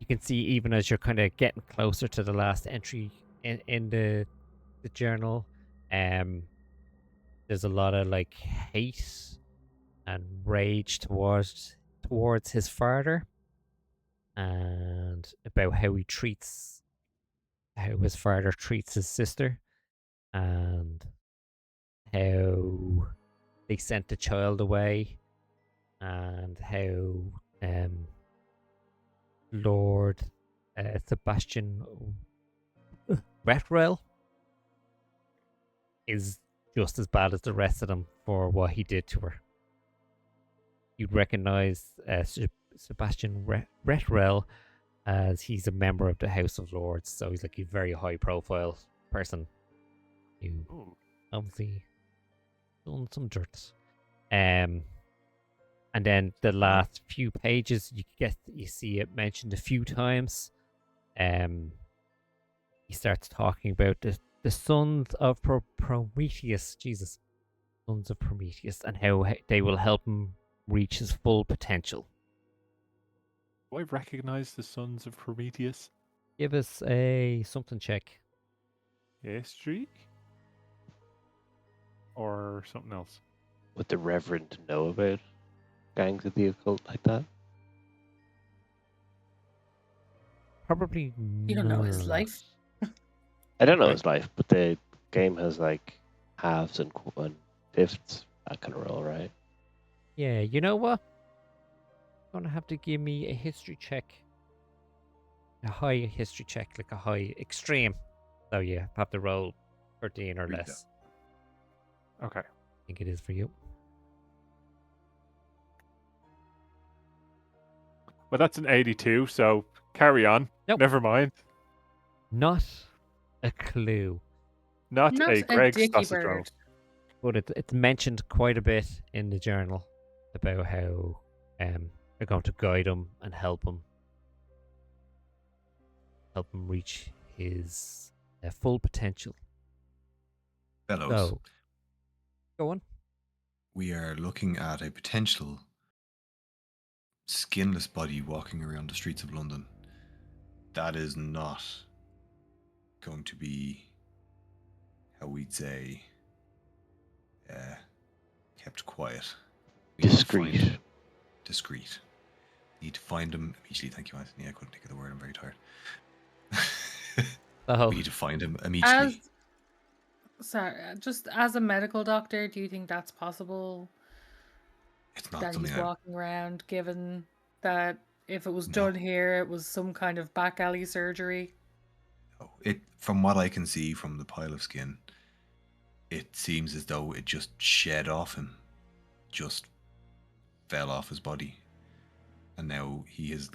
can see even as you're kind of getting closer to the last entry in the journal, there's a lot of like hate and rage towards his father, and about how his father treats his sister, and how they sent the child away, and how Lord Sebastian Retrell is just as bad as the rest of them for what he did to her. You'd recognize Sebastian Retrell as he's a member of the House of Lords, so he's like a very high profile person who obviously done some dirt. And then the last few pages, you see it mentioned a few times. He starts talking about the sons of Prometheus, Jesus, sons of Prometheus, and how they will help him reach his full potential. Do I recognize the sons of Prometheus? Give us a something check. History? Or something else? Would the Reverend know about gangs of the occult like that? Probably You don't know his not. life. I don't know Okay. his life, but the game has like halves and fifths, that kind of roll, right? Yeah, you know what? You're gonna have to give me a history check. A high history check, like a high extreme. So yeah, have to roll 13 or Read less. Okay. I think it is for you. Well, that's an 82, so carry on. Nope. Never mind. Not a clue. Not Not a a Greg dicky sausage roll. bird. But it's mentioned quite a bit in the journal about how they're going to guide him and help him reach his full potential. Fellows, So, go on. we are looking at a potential skinless body walking around the streets of London. That is not going to be, how we'd say, kept quiet. We need to find Discreet. him. Discreet. Need to find him immediately. Thank you, Anthony. I couldn't think of the word. I'm very tired. So, We need to find him immediately. Just as a medical doctor, do you think that's possible? It's not That he's something I. walking around, given that if it was No. done here, it was some kind of back alley surgery. It, from what I can see from the pile of skin, it seems as though it just shed off him, just fell off his body, and now he is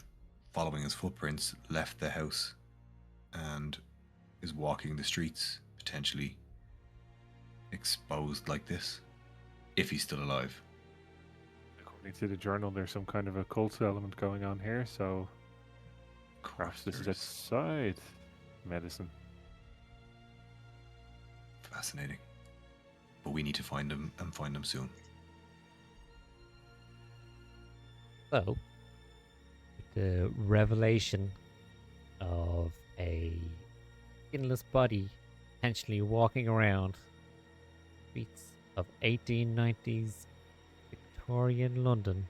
following his footprints, left the house, and is walking the streets, potentially exposed like this, if he's still alive. According to the journal, there's some kind of a cult element going on here, so Of perhaps course this is there outside medicine. Fascinating. But we need to find him and find him soon. So, the revelation of a skinless body potentially walking around streets of 1890s Victorian London,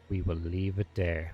we will leave it there.